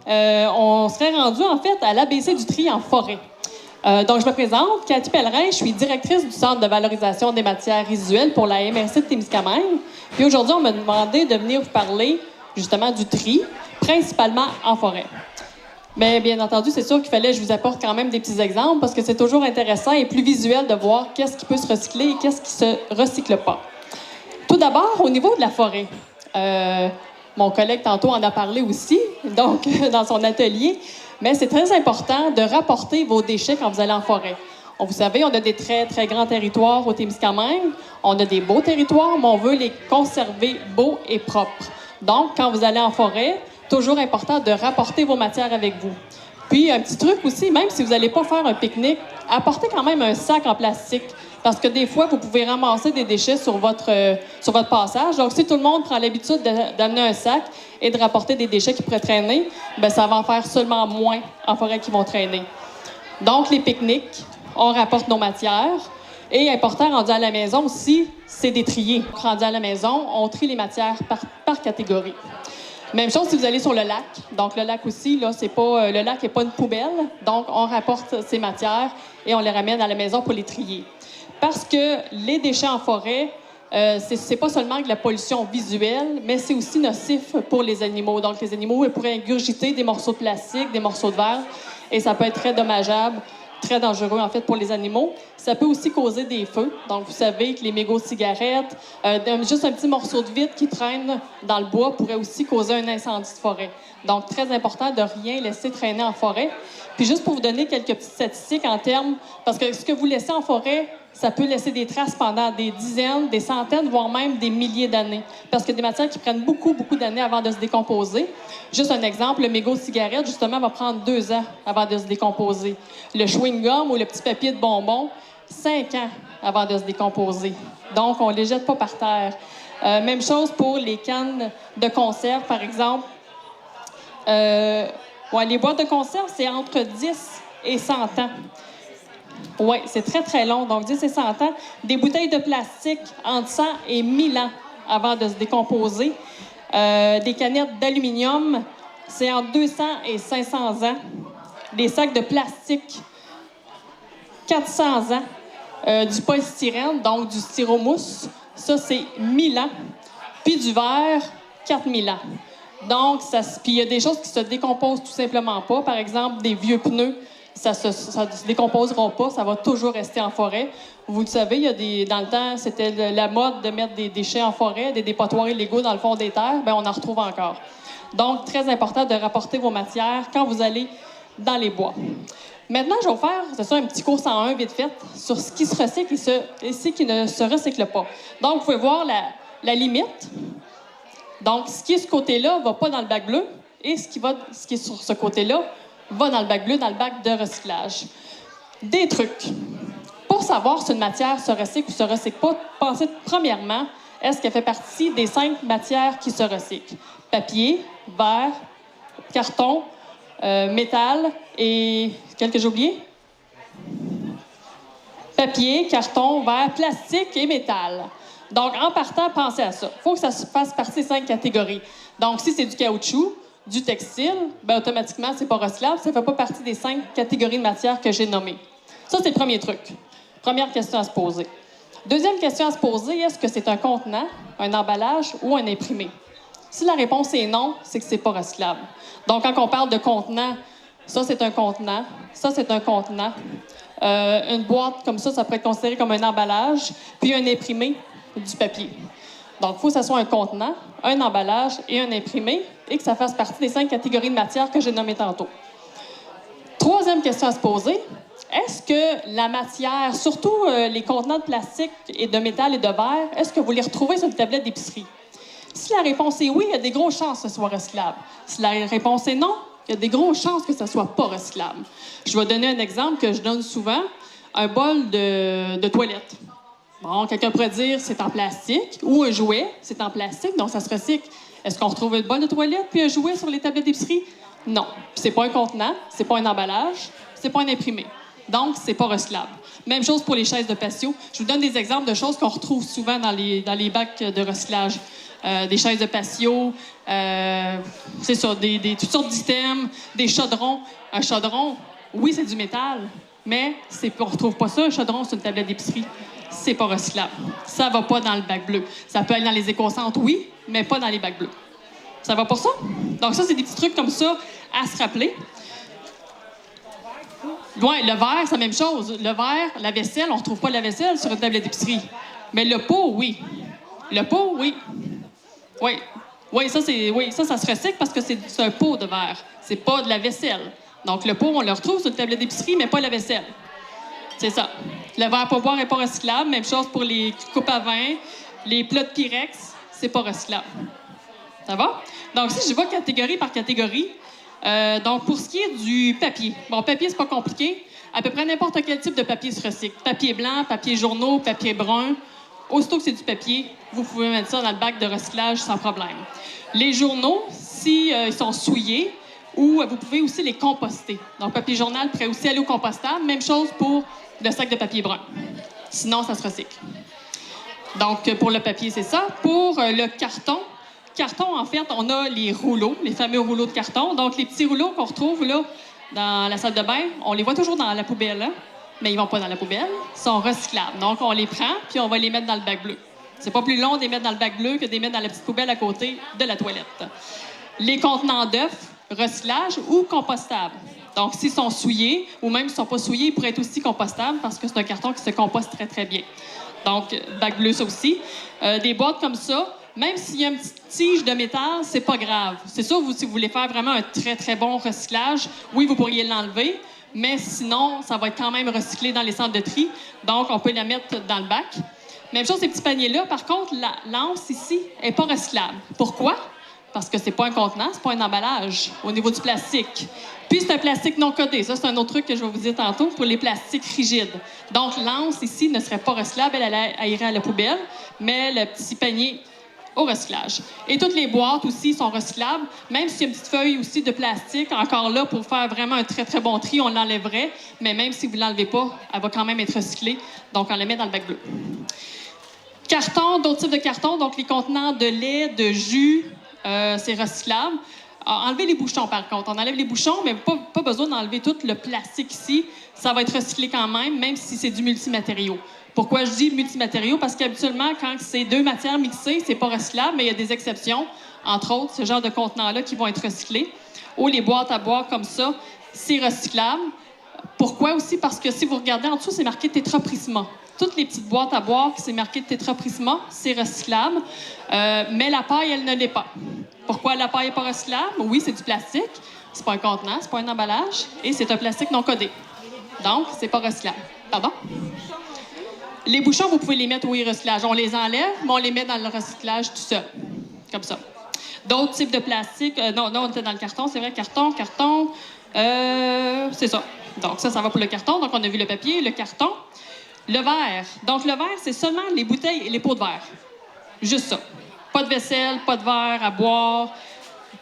On serait rendu, en fait, à l'ABC du tri en forêt. Donc, je me présente, Cathy Pellerin, je suis directrice du Centre de valorisation des matières résiduelles pour la MRC de Témiscamingue. Puis aujourd'hui, on m'a demandé de venir vous parler, justement, du tri, principalement en forêt. Mais bien entendu, c'est sûr qu'il fallait que je vous apporte quand même des petits exemples parce que c'est toujours intéressant et plus visuel de voir qu'est-ce qui peut se recycler et qu'est-ce qui se recycle pas. Tout d'abord, au niveau de la forêt. Mon collègue tantôt en a parlé aussi, donc dans son atelier, mais c'est très important de rapporter vos déchets quand vous allez en forêt. Vous savez, on a des très, très grands territoires au Témiscamingue, on a des beaux territoires, mais on veut les conserver beaux et propres. Donc, quand vous allez en forêt, toujours important de rapporter vos matières avec vous. Puis, un petit truc aussi, même si vous n'allez pas faire un pique-nique, apportez quand même un sac en plastique. Parce que des fois, vous pouvez ramasser des déchets sur votre passage. Donc, si tout le monde prend l'habitude d'amener un sac et de rapporter des déchets qui pourraient traîner, bien, ça va en faire seulement moins en forêt qui vont traîner. Donc, les pique-niques, on rapporte nos matières. Et important, rendu à la maison aussi, c'est des trier. Rendu à la maison, on trie les matières par catégorie. Même chose si vous allez sur le lac. Donc, le lac aussi, là, le lac n'est pas une poubelle. Donc, on rapporte ces matières et on les ramène à la maison pour les trier. Parce que les déchets en forêt, c'est pas seulement de la pollution visuelle, mais c'est aussi nocif pour les animaux. Donc, les animaux ils pourraient ingurgiter des morceaux de plastique, des morceaux de verre, et ça peut être très dommageable, très dangereux, en fait, pour les animaux. Ça peut aussi causer des feux. Donc, vous savez que les mégots de cigarettes, juste un petit morceau de vitre qui traîne dans le bois pourrait aussi causer un incendie de forêt. Donc, très important de rien laisser traîner en forêt. Puis, juste pour vous donner quelques petites statistiques en termes... Parce que ce que vous laissez en forêt, ça peut laisser des traces pendant des dizaines, des centaines, voire même des milliers d'années. Parce que des matières qui prennent beaucoup, beaucoup d'années avant de se décomposer. Juste un exemple, le mégot de cigarette, justement, va prendre 2 ans avant de se décomposer. Le chewing-gum ou le petit papier de bonbons, 5 ans avant de se décomposer. Donc, on ne les jette pas par terre. Même chose pour les cannes de conserve, par exemple. Les boîtes de conserve, c'est entre 10 et 100 ans. Oui, c'est très, très long. Donc, 10 et 100 ans. Des bouteilles de plastique entre 100 et 1000 ans avant de se décomposer. Des canettes d'aluminium, c'est entre 200 et 500 ans. Des sacs de plastique, 400 ans. Du polystyrène, donc du styromousse, ça, c'est 1000 ans. Puis du verre, 4000 ans. Donc, puis il y a des choses qui se décomposent tout simplement pas. Par exemple, des vieux pneus, ça ne se décomposeront pas, ça va toujours rester en forêt. Vous le savez, dans le temps, c'était la mode de mettre des déchets en forêt, des dépotoirs illégaux dans le fond des terres. Bien, on en retrouve encore. Donc, très important de rapporter vos matières quand vous allez dans les bois. Maintenant, je vais vous faire, c'est ça, un petit cours 101 vite fait sur ce qui se recycle et ce qui ne se recycle pas. Donc, vous pouvez voir la limite. Donc, ce qui est ce côté-là ne va pas dans le bac bleu et ce qui est sur ce côté-là va dans le bac bleu, dans le bac de recyclage. Des trucs. Pour savoir si une matière se recycle ou se recycle pas, pensez premièrement, est-ce qu'elle fait partie des 5 matières qui se recyclent? Papier, verre, carton, métal et... Quel que j'ai oublié? Papier, carton, verre, plastique et métal. Donc, en partant, pensez à ça. Il faut que ça fasse partie des 5 catégories. Donc, si c'est du caoutchouc, du textile, bien, automatiquement, c'est pas recyclable. Ça ne fait pas partie des 5 catégories de matières que j'ai nommées. Ça, c'est le premier truc. Première question à se poser. Deuxième question à se poser, est-ce que c'est un contenant, un emballage ou un imprimé? Si la réponse est non, c'est que c'est pas recyclable. Donc, quand on parle de contenant, ça, c'est un contenant. Ça, c'est un contenant. Une boîte comme ça pourrait être considéré comme un emballage. Puis un imprimé, du papier. Donc, il faut que ça soit un contenant, un emballage et un imprimé et que ça fasse partie des 5 catégories de matières que j'ai nommées tantôt. Troisième question à se poser. Est-ce que la matière, surtout les contenants de plastique et de métal et de verre, est-ce que vous les retrouvez sur une tablette d'épicerie? Si la réponse est oui, il y a des grosses chances que ce soit recyclable. Si la réponse est non, il y a des grosses chances que ce ne soit pas recyclable. Je vais donner un exemple que je donne souvent. Un bol de toilette. Bon, quelqu'un pourrait dire c'est en plastique, ou un jouet, c'est en plastique, donc ça se recycle. Est-ce qu'on retrouve une bol de toilette puis un jouet sur les tablettes d'épicerie? Non. Puis c'est pas un contenant, c'est pas un emballage, c'est pas un imprimé. Donc, c'est pas recyclable. Même chose pour les chaises de patio. Je vous donne des exemples de choses qu'on retrouve souvent dans les bacs de recyclage. Des chaises de patio, c'est ça, toutes sortes d'items, des chaudrons. Un chaudron, oui, c'est du métal, mais on ne retrouve pas ça. Un chaudron, c'est une tablette d'épicerie. C'est pas recyclable. Ça va pas dans le bac bleu. Ça peut aller dans les éco-centres, oui, mais pas dans les bacs bleus. Ça va pour ça? Donc ça, c'est des petits trucs comme ça à se rappeler. Oui, le verre, c'est la même chose. Le verre, la vaisselle, on ne retrouve pas la vaisselle sur une tablette d'épicerie. Mais le pot, oui. Le pot, oui. Oui. Oui, ça se recycle parce que c'est un pot de verre. C'est pas de la vaisselle. Donc, le pot, on le retrouve sur une tablette d'épicerie, mais pas la vaisselle. C'est ça. Le verre pour boire n'est pas recyclable. Même chose pour les coupes à vin, les plats de Pyrex, c'est pas recyclable. Ça va? Donc, si je vais catégorie par catégorie, donc, pour ce qui est du papier. Bon, papier, c'est pas compliqué. À peu près n'importe quel type de papier se recycle. Papier blanc, papier journaux, papier brun. Aussitôt que c'est du papier, vous pouvez mettre ça dans le bac de recyclage sans problème. Les journaux, si ils sont souillés, ou vous pouvez aussi les composter. Donc, papier journal pourrait aussi aller au compostable. Même chose pour le sac de papier brun. Sinon, ça se recycle. Donc, pour le papier, c'est ça. Pour le carton, en fait, on a les rouleaux, les fameux rouleaux de carton. Donc, les petits rouleaux qu'on retrouve là dans la salle de bain, on les voit toujours dans la poubelle, hein? Mais ils vont pas dans la poubelle, ils sont recyclables. Donc, on les prend, puis on va les mettre dans le bac bleu. C'est pas plus long de les mettre dans le bac bleu que de les mettre dans la petite poubelle à côté de la toilette. Les contenants d'œufs, recyclage ou compostables. Donc, s'ils sont souillés, ou même s'ils sont pas souillés, ils pourraient être aussi compostables parce que c'est un carton qui se composte très, très bien. Donc, bac bleu, ça aussi. Des boîtes comme ça, même s'il y a une petite tige de métal, c'est pas grave. C'est sûr, si vous voulez faire vraiment un très, très bon recyclage, oui, vous pourriez l'enlever, mais sinon, ça va être quand même recyclé dans les centres de tri. Donc, on peut la mettre dans le bac. Même chose, ces petits paniers-là. Par contre, l'anse ici n'est pas recyclable. Pourquoi? Parce que c'est pas un contenant, c'est pas un emballage au niveau du plastique. Puis, c'est un plastique non codé. Ça, c'est un autre truc que je vais vous dire tantôt pour les plastiques rigides. Donc, l'anse ici ne serait pas recyclable, elle irait à la poubelle, mais le petit panier au recyclage. Et toutes les boîtes aussi sont recyclables, même s'il y a une petite feuille aussi de plastique, encore là, pour faire vraiment un très, très bon tri, on l'enlèverait, mais même si vous ne l'enlevez pas, elle va quand même être recyclée, donc on la met dans le bac bleu. Carton, d'autres types de cartons, donc les contenants de lait, de jus, c'est recyclable. Enlever les bouchons, par contre. On enlève les bouchons, mais pas besoin d'enlever tout le plastique ici. Ça va être recyclé quand même si c'est du multimatériau. Pourquoi je dis multimatériaux? Parce qu'habituellement, quand c'est deux matières mixées, c'est pas recyclable, mais il y a des exceptions. Entre autres, ce genre de contenants-là qui vont être recyclés. Ou les boîtes à boire comme ça, c'est recyclable. Pourquoi aussi? Parce que si vous regardez en dessous, c'est marqué Tetra Prisma. Toutes les petites boîtes à boire qui c'est marqué Tetra Prisma, c'est recyclable. Mais la paille, elle ne l'est pas. Pourquoi la paille n'est pas recyclable? Oui, c'est du plastique. C'est pas un contenant, c'est pas un emballage. Et c'est un plastique non codé. Donc, c'est pas recyclable. Pardon? Les bouchons, vous pouvez les mettre au recyclage. On les enlève, mais on les met dans le recyclage tout seul. Comme ça. D'autres types de plastique. Non, on était dans le carton, c'est vrai. Carton. C'est ça. Donc, ça va pour le carton. Donc, on a vu le papier, le carton. Le verre. Donc, le verre, c'est seulement les bouteilles et les pots de verre. Juste ça. Pas de vaisselle, pas de verre à boire.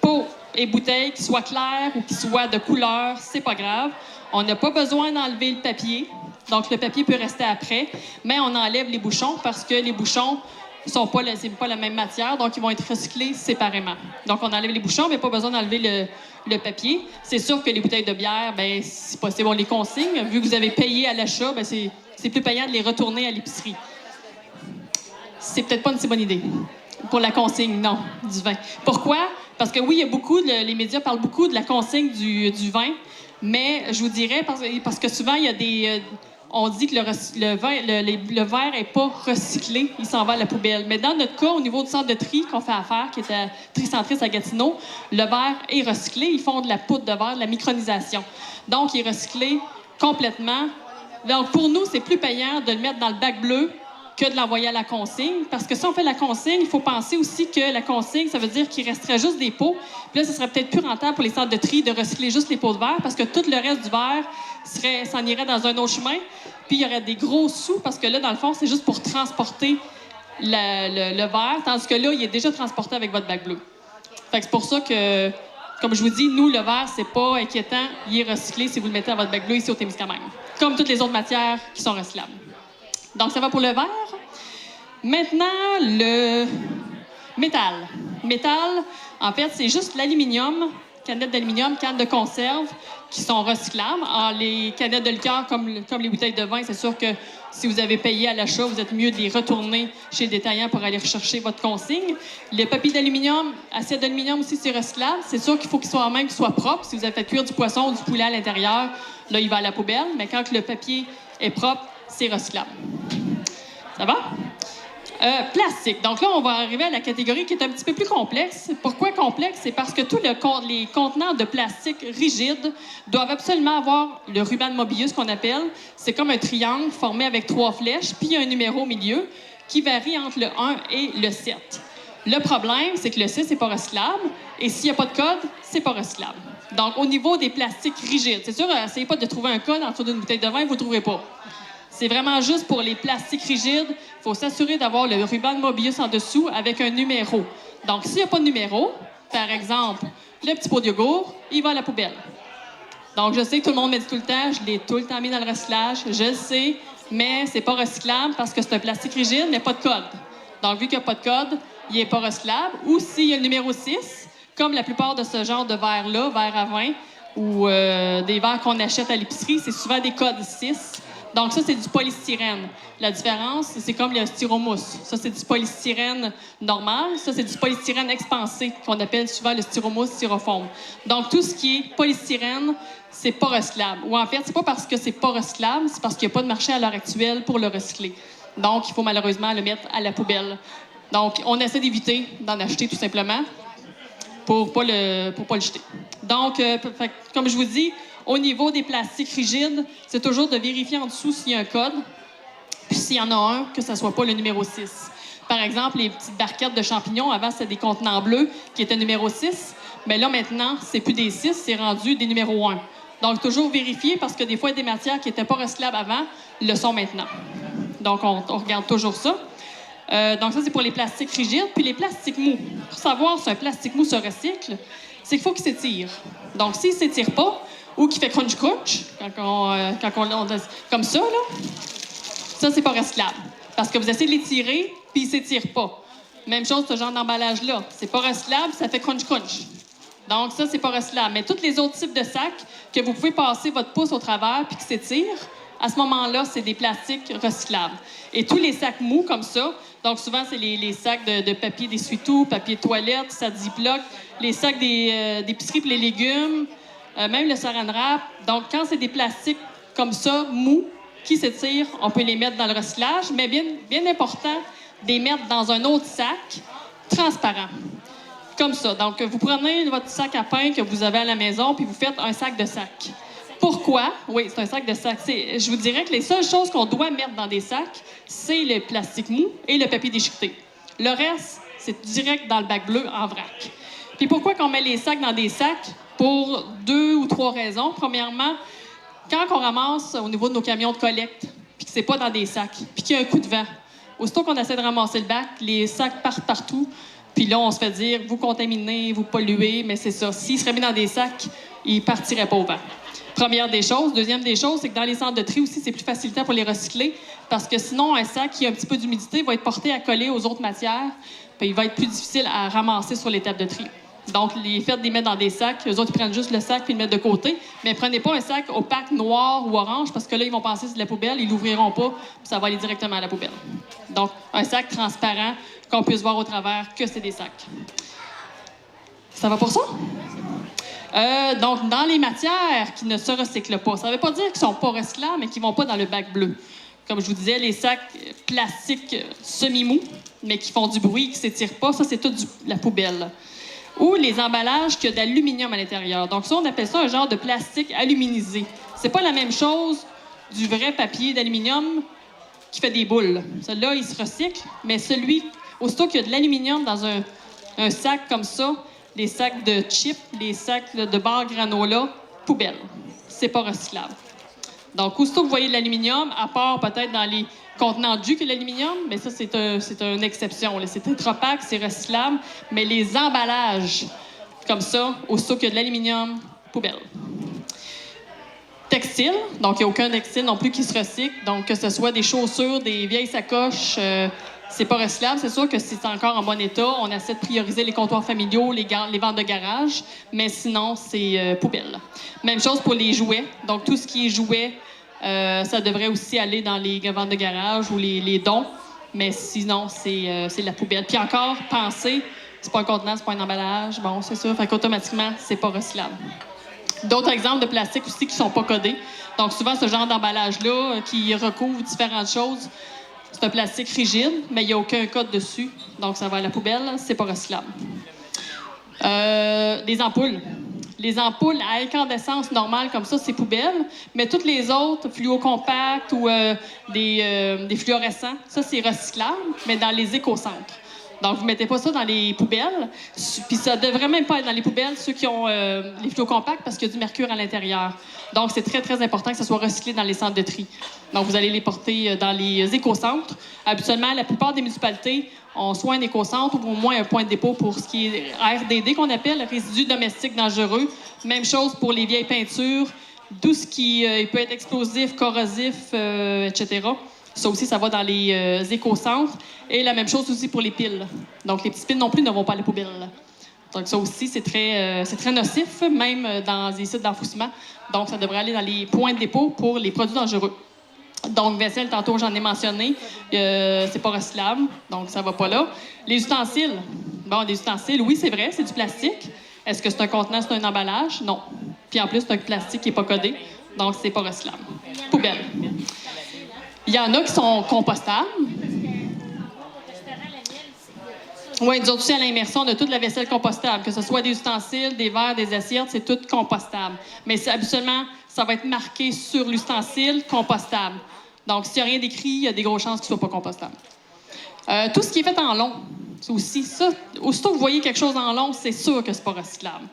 Pots et bouteilles qui soient claires ou qui soient de couleur, c'est pas grave. On n'a pas besoin d'enlever le papier. Donc, le papier peut rester après, mais on enlève les bouchons parce que les bouchons sont pas la même matière, donc ils vont être recyclés séparément. Donc, on enlève les bouchons, mais pas besoin d'enlever le papier. C'est sûr que les bouteilles de bière, bien, si possible, on les consigne. Vu que vous avez payé à l'achat, bien, c'est plus payant de les retourner à l'épicerie. C'est peut-être pas une si bonne idée. Pour la consigne, non, du vin. Pourquoi? Parce que oui, il y a les médias parlent beaucoup de la consigne du vin, mais je vous dirais, parce que souvent, il y a des... on dit que le verre n'est pas recyclé, il s'en va à la poubelle. Mais dans notre cas, au niveau du centre de tri qu'on fait affaire, qui est à Tricentris à Gatineau, le verre est recyclé. Ils font de la poudre de verre, de la micronisation. Donc, il est recyclé complètement. Donc, pour nous, c'est plus payant de le mettre dans le bac bleu que de l'envoyer à la consigne. Parce que si on fait la consigne, il faut penser aussi que la consigne, ça veut dire qu'il resterait juste des pots. Puis là, ce serait peut-être plus rentable pour les centres de tri de recycler juste les pots de verre parce que tout le reste du verre s'en irait dans un autre chemin. Puis il y aurait des gros sous parce que là, dans le fond, c'est juste pour transporter le verre. Tandis que là, il est déjà transporté avec votre bac bleu. Fait que c'est pour ça que Comme je vous dis, nous, le verre, c'est pas inquiétant. Il est recyclé si vous le mettez dans votre bac bleu ici au Témiscamingue. Comme toutes les autres matières qui sont recyclables. Donc, ça va pour le verre. Maintenant, le métal. Métal, en fait, c'est juste l'aluminium, canettes d'aluminium, cannes de conserve, qui sont recyclables. Alors, les canettes de liqueur, comme les bouteilles de vin, c'est sûr que si vous avez payé à l'achat, vous êtes mieux de les retourner chez le détaillant pour aller rechercher votre consigne. Les papiers d'aluminium, assiette d'aluminium aussi, c'est recyclable. C'est sûr qu'il faut qu'il soit propre. Si vous avez fait cuire du poisson ou du poulet à l'intérieur, là, il va à la poubelle. Mais quand le papier est propre, c'est recyclable. Ça va? Plastique. Donc là, on va arriver à la catégorie qui est un petit peu plus complexe. Pourquoi complexe? C'est parce que tous les contenants de plastique rigides doivent absolument avoir le ruban de Mobius qu'on appelle. C'est comme un triangle formé avec 3 flèches, puis il y a un numéro au milieu qui varie entre le 1 et le 7. Le problème, c'est que le 6 n'est pas recyclable, et s'il n'y a pas de code, c'est pas recyclable. Donc, au niveau des plastiques rigides, c'est sûr, essayez pas de trouver un code en dessous d'une bouteille de vin, vous ne le trouverez pas. C'est vraiment juste pour les plastiques rigides. Il faut s'assurer d'avoir le ruban de Mobius en dessous avec un numéro. Donc, s'il n'y a pas de numéro, par exemple, le petit pot de yogourt, il va à la poubelle. Donc, je sais que tout le monde me dit tout le temps, je l'ai tout le temps mis dans le recyclage, je le sais, mais c'est pas recyclable parce que c'est un plastique rigide, mais pas de code. Donc, vu qu'il n'y a pas de code, il n'est pas recyclable. Ou s'il y a le numéro 6, comme la plupart de ce genre de verres-là, verres à vin, ou des verres qu'on achète à l'épicerie, c'est souvent des codes 6. Donc, ça, c'est du polystyrène. La différence, c'est comme le styromousse. Ça, c'est du polystyrène normal. Ça, c'est du polystyrène expansé, qu'on appelle souvent le styromousse styrofoam. Donc, tout ce qui est polystyrène, c'est pas recyclable. Ou en fait, c'est pas parce que c'est pas recyclable, c'est parce qu'il n'y a pas de marché à l'heure actuelle pour le recycler. Donc, il faut malheureusement le mettre à la poubelle. Donc, on essaie d'éviter d'en acheter tout simplement pour pas le jeter. Donc, comme je vous dis, au niveau des plastiques rigides, c'est toujours de vérifier en dessous s'il y a un code, puis s'il y en a un, que ça ne soit pas le numéro 6. Par exemple, les petites barquettes de champignons, avant, c'était des contenants bleus qui étaient numéro 6, mais là, maintenant, c'est plus des 6, c'est rendu des numéros 1. Donc, toujours vérifier, parce que des fois, il y a des matières qui n'étaient pas recyclables avant, le sont maintenant. Donc, on regarde toujours ça. Donc, ça, c'est pour les plastiques rigides. Puis les plastiques mous. Pour savoir si un plastique mou se recycle, c'est qu'il faut qu'il s'étire. Donc, s'il ne s'étire pas, ou qu'il fait crunch-crunch, comme ça, là, ça, c'est pas recyclable. Parce que vous essayez de l'étirer, puis il s'étire pas. Même chose, ce genre d'emballage-là. C'est pas recyclable, ça fait crunch-crunch. Donc, ça, c'est pas recyclable. Mais tous les autres types de sacs que vous pouvez passer votre pouce au travers puis qui s'étirent, à ce moment-là, c'est des plastiques recyclables. Et tous les sacs mous comme ça, donc souvent, c'est les sacs de papier d'essuie-tout, papier de toilette, sacs Ziploc, les sacs d'épicerie pour les légumes, même le saran wrap. Donc, quand c'est des plastiques comme ça, mous, qui s'étirent, on peut les mettre dans le recyclage, mais bien important, de les mettre dans un autre sac transparent. Comme ça. Donc, vous prenez votre sac à pain que vous avez à la maison, puis vous faites un sac de sac. Pourquoi? Oui, c'est un sac de sac. Je vous dirais que les seules choses qu'on doit mettre dans des sacs, c'est le plastique mou et le papier déchiqueté. Le reste, c'est direct dans le bac bleu en vrac. Puis pourquoi qu'on met les sacs dans des sacs? Pour 2 ou 3 raisons. Premièrement, quand on ramasse au niveau de nos camions de collecte, puis que c'est pas dans des sacs, puis qu'il y a un coup de vent, aussitôt qu'on essaie de ramasser le bac, les sacs partent partout, puis là, on se fait dire, vous contaminez, vous polluez, mais c'est ça. S'ils seraient mis dans des sacs, ils partiraient pas au vent. Première des choses. Deuxième des choses, c'est que dans les centres de tri aussi, c'est plus facilitant pour les recycler parce que sinon, un sac qui a un petit peu d'humidité va être porté à coller aux autres matières, puis il va être plus difficile à ramasser sur les tables de tri. Donc, les faites les mettre dans des sacs. Eux autres, ils prennent juste le sac puis le mettent de côté. Mais prenez pas un sac opaque, noir ou orange parce que là, ils vont penser que c'est de la poubelle, ils l'ouvriront pas, puis ça va aller directement à la poubelle. Donc, un sac transparent qu'on puisse voir au travers que c'est des sacs. Ça va pour ça? Donc, dans les matières qui ne se recyclent pas, ça ne veut pas dire qu'ils ne sont pas recyclables, mais qu'ils ne vont pas dans le bac bleu. Comme je vous disais, les sacs plastiques semi-mous, mais qui font du bruit, qui ne s'étirent pas, ça, c'est tout la poubelle. Ou les emballages qui ont d'aluminium à l'intérieur. Donc, ça, on appelle ça un genre de plastique aluminisé. C'est pas la même chose du vrai papier d'aluminium qui fait des boules. Celui-là, il se recycle, mais celui, aussitôt qu'il y a de l'aluminium dans un sac comme ça, les sacs de chips, les sacs de barres granola, poubelle. C'est pas recyclable. Donc, aussitôt que vous voyez de l'aluminium, à part peut-être dans les contenants de jus que l'aluminium, mais ça, c'est une exception. C'est tétrapaque, c'est recyclable, mais les emballages Comme ça, aussitôt qu'il y a de l'aluminium, poubelle. Textile, donc il n'y a aucun textile non plus qui se recycle. Donc, que ce soit des chaussures, des vieilles sacoches, c'est pas recyclable. C'est sûr que si c'est encore en bon état, on essaie de prioriser les comptoirs familiaux, les ventes de garage, mais sinon, c'est poubelle. Même chose pour les jouets. Donc, tout ce qui est jouets, ça devrait aussi aller dans les ventes de garage ou les dons, mais sinon, c'est la poubelle. Puis encore, pensez, c'est pas un contenant, c'est pas un emballage, bon, c'est ça, fait qu'automatiquement, c'est pas recyclable. D'autres exemples de plastique aussi qui sont pas codés. Donc, souvent, ce genre d'emballage-là, qui recouvre différentes choses, c'est un plastique rigide, mais il n'y a aucun code dessus. Donc, ça va à la poubelle, c'est pas recyclable. Des ampoules. Les ampoules à incandescence normale comme ça, c'est poubelle, mais toutes les autres, fluocompacts ou des fluorescents, ça, c'est recyclable, mais dans les écocentres. Donc, vous ne mettez pas ça dans les poubelles. Puis ça ne devrait même pas être dans les poubelles, ceux qui ont les fluocompacts, parce qu'il y a du mercure à l'intérieur. Donc, c'est très, très important que ça soit recyclé dans les centres de tri. Donc, vous allez les porter dans les écocentres. Habituellement, la plupart des municipalités ont soit un écocentre ou au moins un point de dépôt pour ce qui est RDD, qu'on appelle résidus domestiques dangereux. Même chose pour les vieilles peintures, tout ce qui peut être explosif, corrosif, etc. Ça aussi, ça va dans les écocentres. Et la même chose aussi pour les piles. Donc, les petites piles non plus ne vont pas à la poubelle. Donc, ça aussi, c'est très nocif, même dans les sites d'enfouissement. Donc, ça devrait aller dans les points de dépôt pour les produits dangereux. Donc, vaisselle, tantôt, j'en ai mentionné, c'est pas recyclable, donc ça va pas là. Les ustensiles. Bon, des ustensiles, oui, c'est vrai, c'est du plastique. Est-ce que c'est un contenant, c'est un emballage? Non. Puis en plus, c'est un plastique qui n'est pas codé, donc c'est pas recyclable. Poubelle. Il y en a qui sont compostables. Oui, nous autres aussi, à l'immersion, on a toute la vaisselle compostable, que ce soit des ustensiles, des verres, des assiettes, c'est tout compostable. Mais habituellement, ça va être marqué sur l'ustensile compostable. Donc, s'il n'y a rien d'écrit, il y a des grosses chances qu'il ne soit pas compostable. Tout ce qui est fait en long, c'est aussi ça. Aussitôt que vous voyez quelque chose en long, c'est sûr que c'est pas recyclable.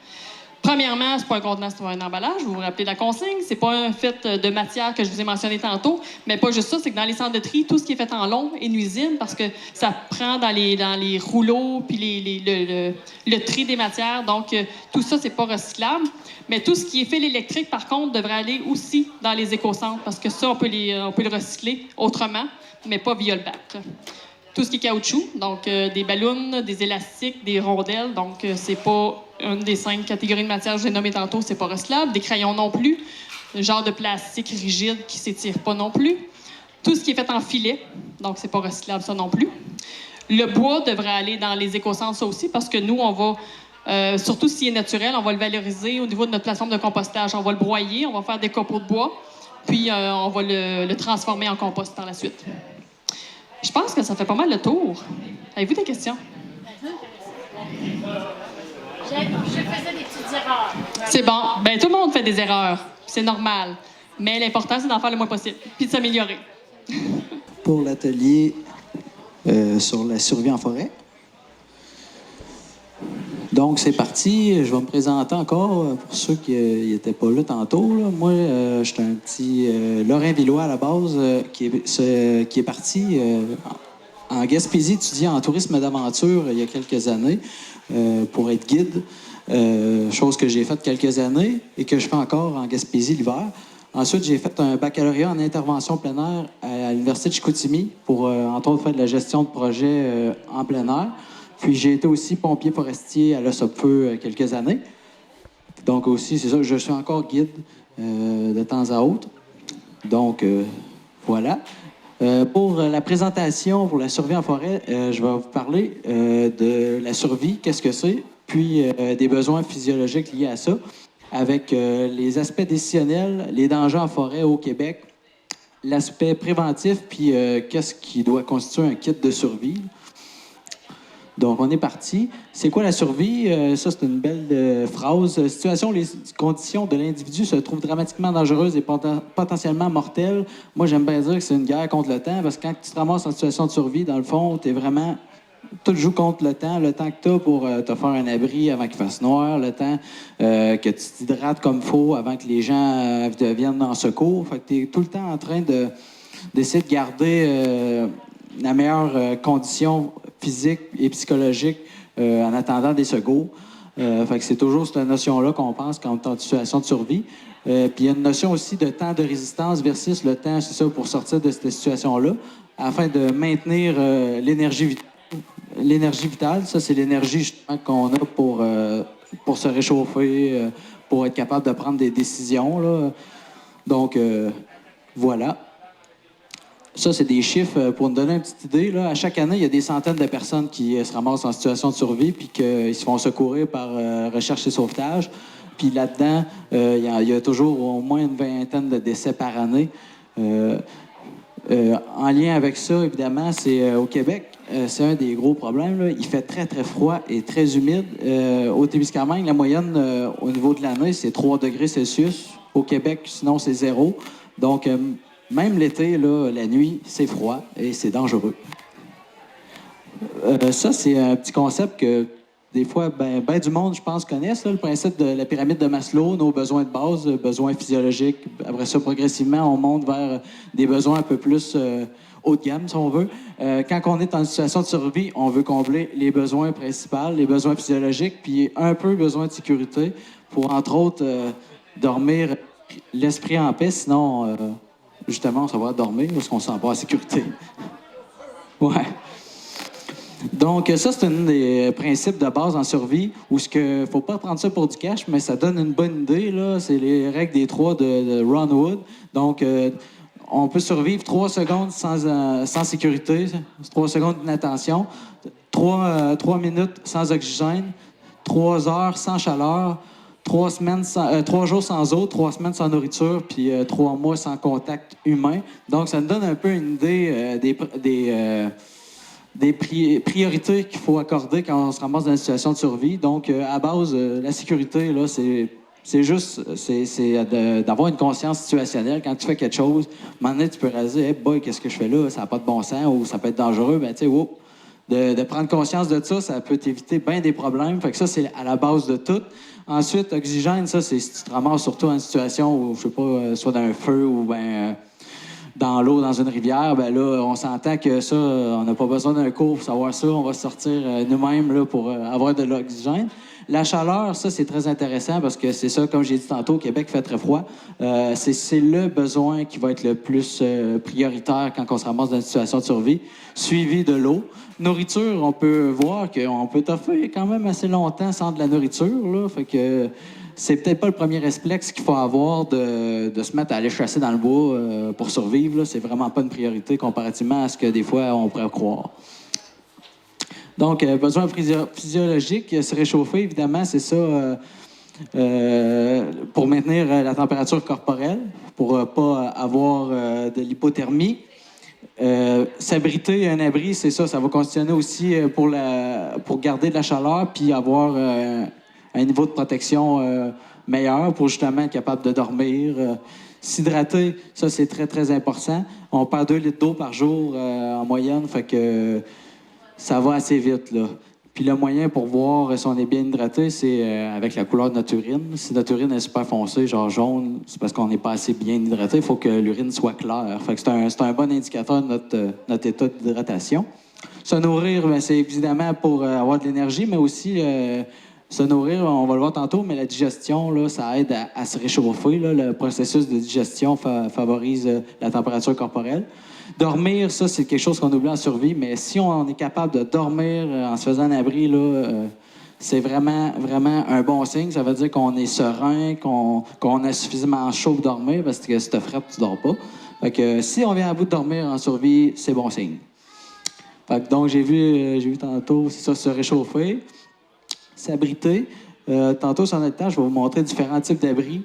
Premièrement, c'est pas un contenant, c'est pas un emballage. Vous vous rappelez de la consigne. C'est pas un fait de matière que je vous ai mentionné tantôt. Mais pas juste ça, c'est que dans les centres de tri, tout ce qui est fait en long est nuisible parce que ça prend dans les rouleaux puis le tri des matières. Donc, tout ça, c'est pas recyclable. Mais tout ce qui est fil électrique, par contre, devrait aller aussi dans les écocentres parce que ça, on peut le recycler autrement, mais pas via le bac. Tout ce qui est caoutchouc, donc des ballons, des élastiques, des rondelles, donc c'est pas une des 5 catégories de matières que j'ai nommées tantôt, c'est pas recyclable. Des crayons non plus, le genre de plastique rigide qui s'étire pas non plus. Tout ce qui est fait en filet, donc c'est pas recyclable ça non plus. Le bois devrait aller dans les écocentres ça aussi parce que nous, on va, surtout s'il est naturel, on va le valoriser au niveau de notre plateforme de compostage. On va le broyer, on va faire des copeaux de bois, puis on va le transformer en compost par la suite. Je pense que ça fait pas mal le tour. Avez-vous des questions? Je faisais des petites erreurs. C'est bon. Ben tout le monde fait des erreurs. C'est normal. Mais l'important, c'est d'en faire le moins possible, puis de s'améliorer. Pour l'atelier sur la survie en forêt. Donc, c'est parti. Je vais me présenter encore pour ceux qui n'étaient pas là tantôt. Là. Moi, je suis un petit Lorrain-Villois à la base qui est parti en Gaspésie étudier en tourisme d'aventure il y a quelques années pour être guide, chose que j'ai faite quelques années et que je fais encore en Gaspésie l'hiver. Ensuite, j'ai fait un baccalauréat en intervention plein air à l'Université de Chicoutimi pour, entre autres, faire de la gestion de projets en plein air. Puis j'ai été aussi pompier forestier à l'Ossopfeu quelques années. Donc aussi, c'est ça, je suis encore guide de temps à autre. Donc, voilà. Pour la présentation, pour la survie en forêt, je vais vous parler de la survie, qu'est-ce que c'est, puis des besoins physiologiques liés à ça, avec les aspects décisionnels, les dangers en forêt au Québec, l'aspect préventif, puis qu'est-ce qui doit constituer un kit de survie. Donc, on est parti. C'est quoi la survie? Ça, c'est une belle phrase. Situation où les conditions de l'individu se trouvent dramatiquement dangereuses et potentiellement mortelles. Moi, j'aime bien dire que c'est une guerre contre le temps, parce que quand tu te ramasses en situation de survie, dans le fond, tu es vraiment... Tout joue contre le temps que tu as pour te faire un abri avant qu'il fasse noir, le temps que tu t'hydrates comme il faut avant que les gens viennent en secours. Fait que tu es tout le temps en train d'essayer de garder la meilleure condition physique et psychologique en attendant des secours. Fait que c'est toujours cette notion-là qu'on pense quand on est en situation de survie. Puis il y a une notion aussi de temps de résistance versus le temps, c'est ça, pour sortir de cette situation-là, afin de maintenir l'énergie vitale. L'énergie vitale, ça, c'est l'énergie justement qu'on a pour se réchauffer, pour être capable de prendre des décisions, là. Donc, voilà. Ça, c'est des chiffres pour nous donner une petite idée. Là. À chaque année, il y a des centaines de personnes qui se ramassent en situation de survie puis qu'ils se font secourir par recherche et sauvetage. Puis là-dedans, il y a toujours au moins une vingtaine de décès par année. En lien avec ça, évidemment, c'est au Québec, c'est un des gros problèmes. Là. Il fait très, très froid et très humide. Au Témiscamingue, la moyenne au niveau de l'année, c'est 3 degrés Celsius. Au Québec, sinon, c'est 0. Donc, même l'été, là, la nuit, c'est froid et c'est dangereux. Ça, c'est un petit concept que des fois, ben du monde, je pense, connaissent. Là, le principe de la pyramide de Maslow, nos besoins de base, besoins physiologiques. Après ça, progressivement, on monte vers des besoins un peu plus haut de gamme, si on veut. Quand on est en situation de survie, on veut combler les besoins principaux, les besoins physiologiques, puis un peu besoin de sécurité pour, entre autres, dormir l'esprit en paix. Sinon, justement, on va pouvoir dormir parce qu'on ne se sent pas en sécurité. Ouais. Donc, ça, c'est un des principes de base en survie où il ne faut pas prendre ça pour du cash, mais ça donne une bonne idée. Là. C'est les règles des 3 de Ron Wood. Donc, on peut survivre 3 secondes sans sécurité, 3 secondes d'inattention, 3 minutes sans oxygène, 3 heures sans chaleur, 3 jours sans eau, 3 semaines sans nourriture, puis 3 mois sans contact humain. Donc, ça nous donne un peu une idée des priorités qu'il faut accorder quand on se ramasse dans une situation de survie. Donc, à base, la sécurité, là, c'est juste d'avoir une conscience situationnelle. Quand tu fais quelque chose, à un moment donné, tu peux réaliser, hey boy, qu'est-ce que je fais là? Ça n'a pas de bon sens ou ça peut être dangereux. Ben, tu sais, de prendre conscience de ça, ça peut t'éviter bien des problèmes. Fait que ça, c'est à la base de tout. Ensuite, oxygène, ça, c'est si tu te ramasses surtout dans une situation où, je sais pas, soit dans un feu ou ben dans l'eau, dans une rivière, ben là, on s'entend que ça, on n'a pas besoin d'un cours pour savoir ça. On va sortir nous-mêmes là, pour avoir de l'oxygène. La chaleur, ça, c'est très intéressant parce que c'est ça, comme j'ai dit tantôt, au Québec fait très froid. C'est le besoin qui va être le plus prioritaire quand on se ramasse dans une situation de survie, suivi de l'eau. Nourriture, on peut voir qu'on peut toffer quand même assez longtemps sans de la nourriture, là. Fait que c'est peut-être pas le premier réflexe qu'il faut avoir de se mettre à aller chasser dans le bois pour survivre, là. C'est vraiment pas une priorité comparativement à ce que des fois on pourrait croire. Donc, besoin physiologique, se réchauffer, évidemment, c'est ça pour maintenir la température corporelle, pour pas avoir de l'hypothermie. S'abriter un abri, c'est ça, ça va conditionner aussi pour garder de la chaleur puis avoir un niveau de protection meilleur pour justement être capable de dormir. S'hydrater, ça, c'est très, très important. On perd 2 litres d'eau par jour en moyenne, fait que ça va assez vite, là. Puis le moyen pour voir si on est bien hydraté, c'est avec la couleur de notre urine. Si notre urine est super foncée, genre jaune, c'est parce qu'on n'est pas assez bien hydraté. Il faut que l'urine soit claire. Fait que c'est un bon indicateur de notre état d'hydratation. Se nourrir, bien, c'est évidemment pour avoir de l'énergie, mais aussi se nourrir, on va le voir tantôt, mais la digestion, là, ça aide à se réchauffer. Là. Le processus de digestion favorise la température corporelle. Dormir, ça, c'est quelque chose qu'on oublie en survie, mais si on est capable de dormir en se faisant un abri, là, c'est vraiment, vraiment un bon signe. Ça veut dire qu'on est serein, qu'on a suffisamment chaud pour dormir, parce que si t'as frais, tu dors pas. Fait que si on vient à bout de dormir en survie, c'est bon signe. Fait que donc, j'ai vu tantôt, c'est ça, se réchauffer, s'abriter. Tantôt, sur notre temps, je vais vous montrer différents types d'abris.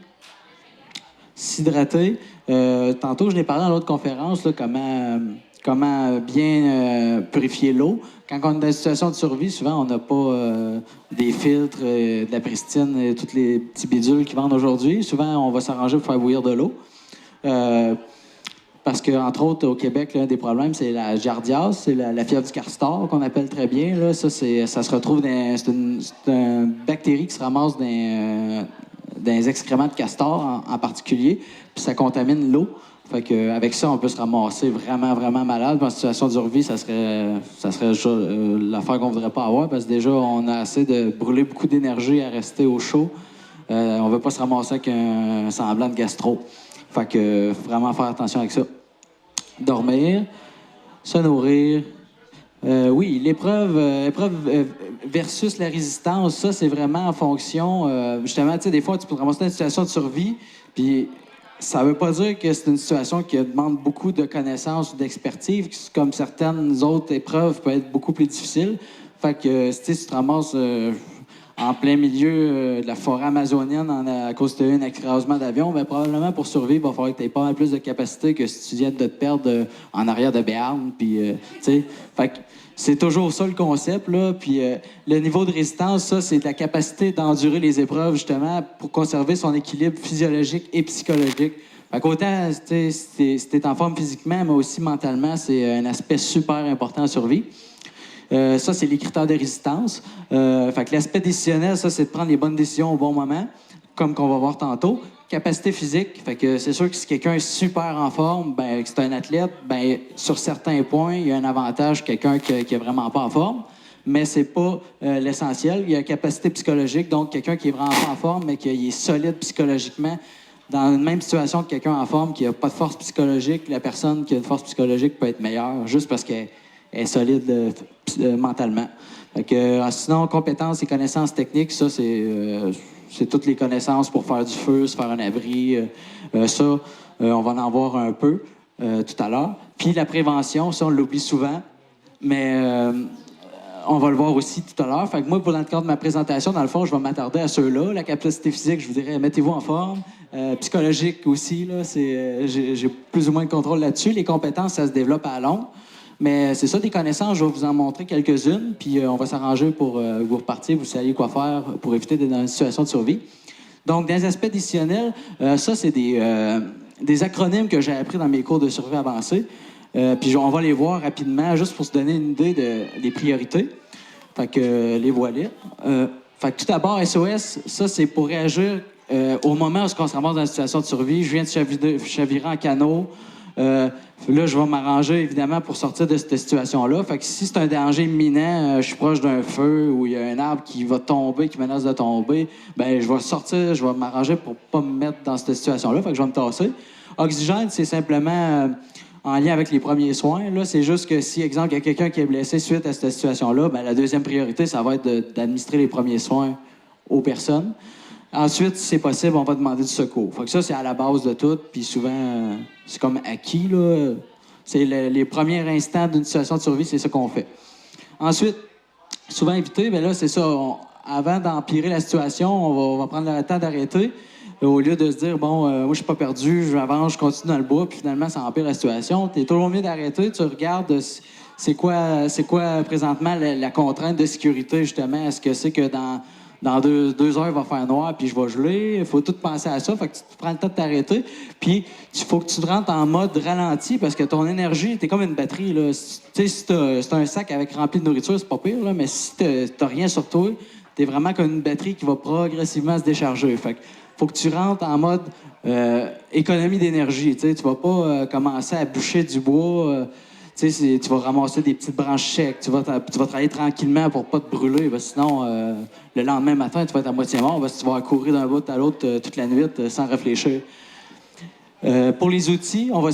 S'hydrater. Tantôt, je l'ai parlé dans l'autre conférence, là, comment bien purifier l'eau. Quand on est dans une situation de survie, souvent, on n'a pas des filtres, de la pristine et tous les petits bidules qui vendent aujourd'hui. Souvent, on va s'arranger pour faire bouillir de l'eau. Parce que, entre autres, au Québec, l'un des problèmes, c'est la giardiase, c'est la fièvre du castor qu'on appelle très bien. Là. Ça se retrouve c'est une bactérie qui se ramasse dans des excréments de castor en particulier, puis ça contamine l'eau. Fait que, avec ça, on peut se ramasser vraiment, vraiment malade. En situation de survie, ça serait l'affaire qu'on voudrait pas avoir, parce que déjà, on a assez de brûler beaucoup d'énergie à rester au chaud. On veut pas se ramasser avec un semblant de gastro. Fait que, vraiment faire attention avec ça. Dormir, se nourrir. Oui, l'épreuve versus la résistance, ça, c'est vraiment en fonction... justement, tu sais, des fois, tu peux te ramasser dans une situation de survie, puis ça veut pas dire que c'est une situation qui demande beaucoup de connaissances ou d'expertise, comme certaines autres épreuves peuvent être beaucoup plus difficiles. Fait que, tu sais, si tu te ramasses en plein milieu de la forêt amazonienne à cause d'un écrasement d'avion, bien, probablement pour survivre, il va falloir que tu aies pas mal plus de capacité que si tu viens de te perdre en arrière de Béarn. Puis, tu sais, fait que c'est toujours ça le concept, là. Puis le niveau de résistance, ça, c'est la capacité d'endurer les épreuves, justement, pour conserver son équilibre physiologique et psychologique. Fait qu'autant, tu sais, si t'es en forme physiquement, mais aussi mentalement, c'est un aspect super important en survie. Ça, c'est les critères de résistance. Fait que l'aspect décisionnel, ça, c'est de prendre les bonnes décisions au bon moment, comme qu'on va voir tantôt. Capacité physique, fait que c'est sûr que si quelqu'un est super en forme, ben que c'est un athlète, ben sur certains points, il y a un avantage quelqu'un qui est vraiment pas en forme, mais c'est pas l'essentiel. Il y a capacité psychologique, donc quelqu'un qui est vraiment pas en forme, mais qui est solide psychologiquement. Dans une même situation que quelqu'un en forme qui n'a pas de force psychologique, la personne qui a une force psychologique peut être meilleure, juste parce qu'elle est solide mentalement. Fait que, sinon, compétences et connaissances techniques, ça, c'est toutes les connaissances pour faire du feu, se faire un abri. Ça, on va en voir un peu tout à l'heure. Puis la prévention, ça, on l'oublie souvent, mais on va le voir aussi tout à l'heure. Fait que moi, pour dans le cadre de ma présentation, dans le fond, je vais m'attarder à ceux-là. La capacité physique, je vous dirais, mettez-vous en forme. Psychologique aussi, là, j'ai plus ou moins de contrôle là-dessus. Les compétences, ça se développe à long. Mais c'est ça, des connaissances, je vais vous en montrer quelques-unes, puis on va s'arranger pour vous repartir, vous saviez quoi faire pour éviter d'être dans une situation de survie. Donc, dans les aspects décisionnels, ça, c'est des acronymes que j'ai appris dans mes cours de survie avancée. Puis on va les voir rapidement, juste pour se donner une idée des priorités. Fait que les voilà. Fait que tout d'abord, SOS, ça, c'est pour réagir au moment où on se ramasse dans une situation de survie. Je viens de chavirer en canot. Là, je vais m'arranger, évidemment, pour sortir de cette situation-là. Fait que si c'est un danger imminent, je suis proche d'un feu ou il y a un arbre qui va tomber, qui menace de tomber, ben je vais sortir, je vais m'arranger pour pas me mettre dans cette situation-là. Fait que je vais me tasser. Oxygène, c'est simplement en lien avec les premiers soins. Là, c'est juste que si, exemple, il y a quelqu'un qui est blessé suite à cette situation-là, ben la deuxième priorité, ça va être d'administrer les premiers soins aux personnes. Ensuite, si c'est possible, on va demander du secours. Fait que ça, c'est à la base de tout, puis souvent, c'est comme acquis, là. C'est les premiers instants d'une situation de survie, c'est ça qu'on fait. Ensuite, souvent éviter, bien là, c'est ça. Avant d'empirer la situation, on va prendre le temps d'arrêter. Au lieu de se dire, bon, moi, je suis pas perdu, je m'avance, je continue dans le bois, puis finalement, ça empire la situation. T'es toujours mieux d'arrêter, tu regardes c'est quoi présentement la contrainte de sécurité, justement. Est-ce que c'est que dans 2 heures, il va faire noir, puis je vais geler. Il faut tout penser à ça. Fait que tu prends le temps de t'arrêter. Puis, il faut que tu te rentres en mode ralenti parce que ton énergie, t'es comme une batterie, là. Tu sais, si t'as un sac avec rempli de nourriture, c'est pas pire, là. Mais si t'as rien sur toi, t'es vraiment comme une batterie qui va progressivement se décharger. Fait que faut que tu rentres en mode économie d'énergie. Tu sais, tu vas pas commencer à bûcher du bois. Tu sais, tu vas ramasser des petites branches secs. Tu vas travailler tranquillement pour pas te brûler. Parce que sinon, le lendemain matin, tu vas être à moitié mort parce que tu vas courir d'un bout à l'autre toute la nuit sans réfléchir. Pour les outils, on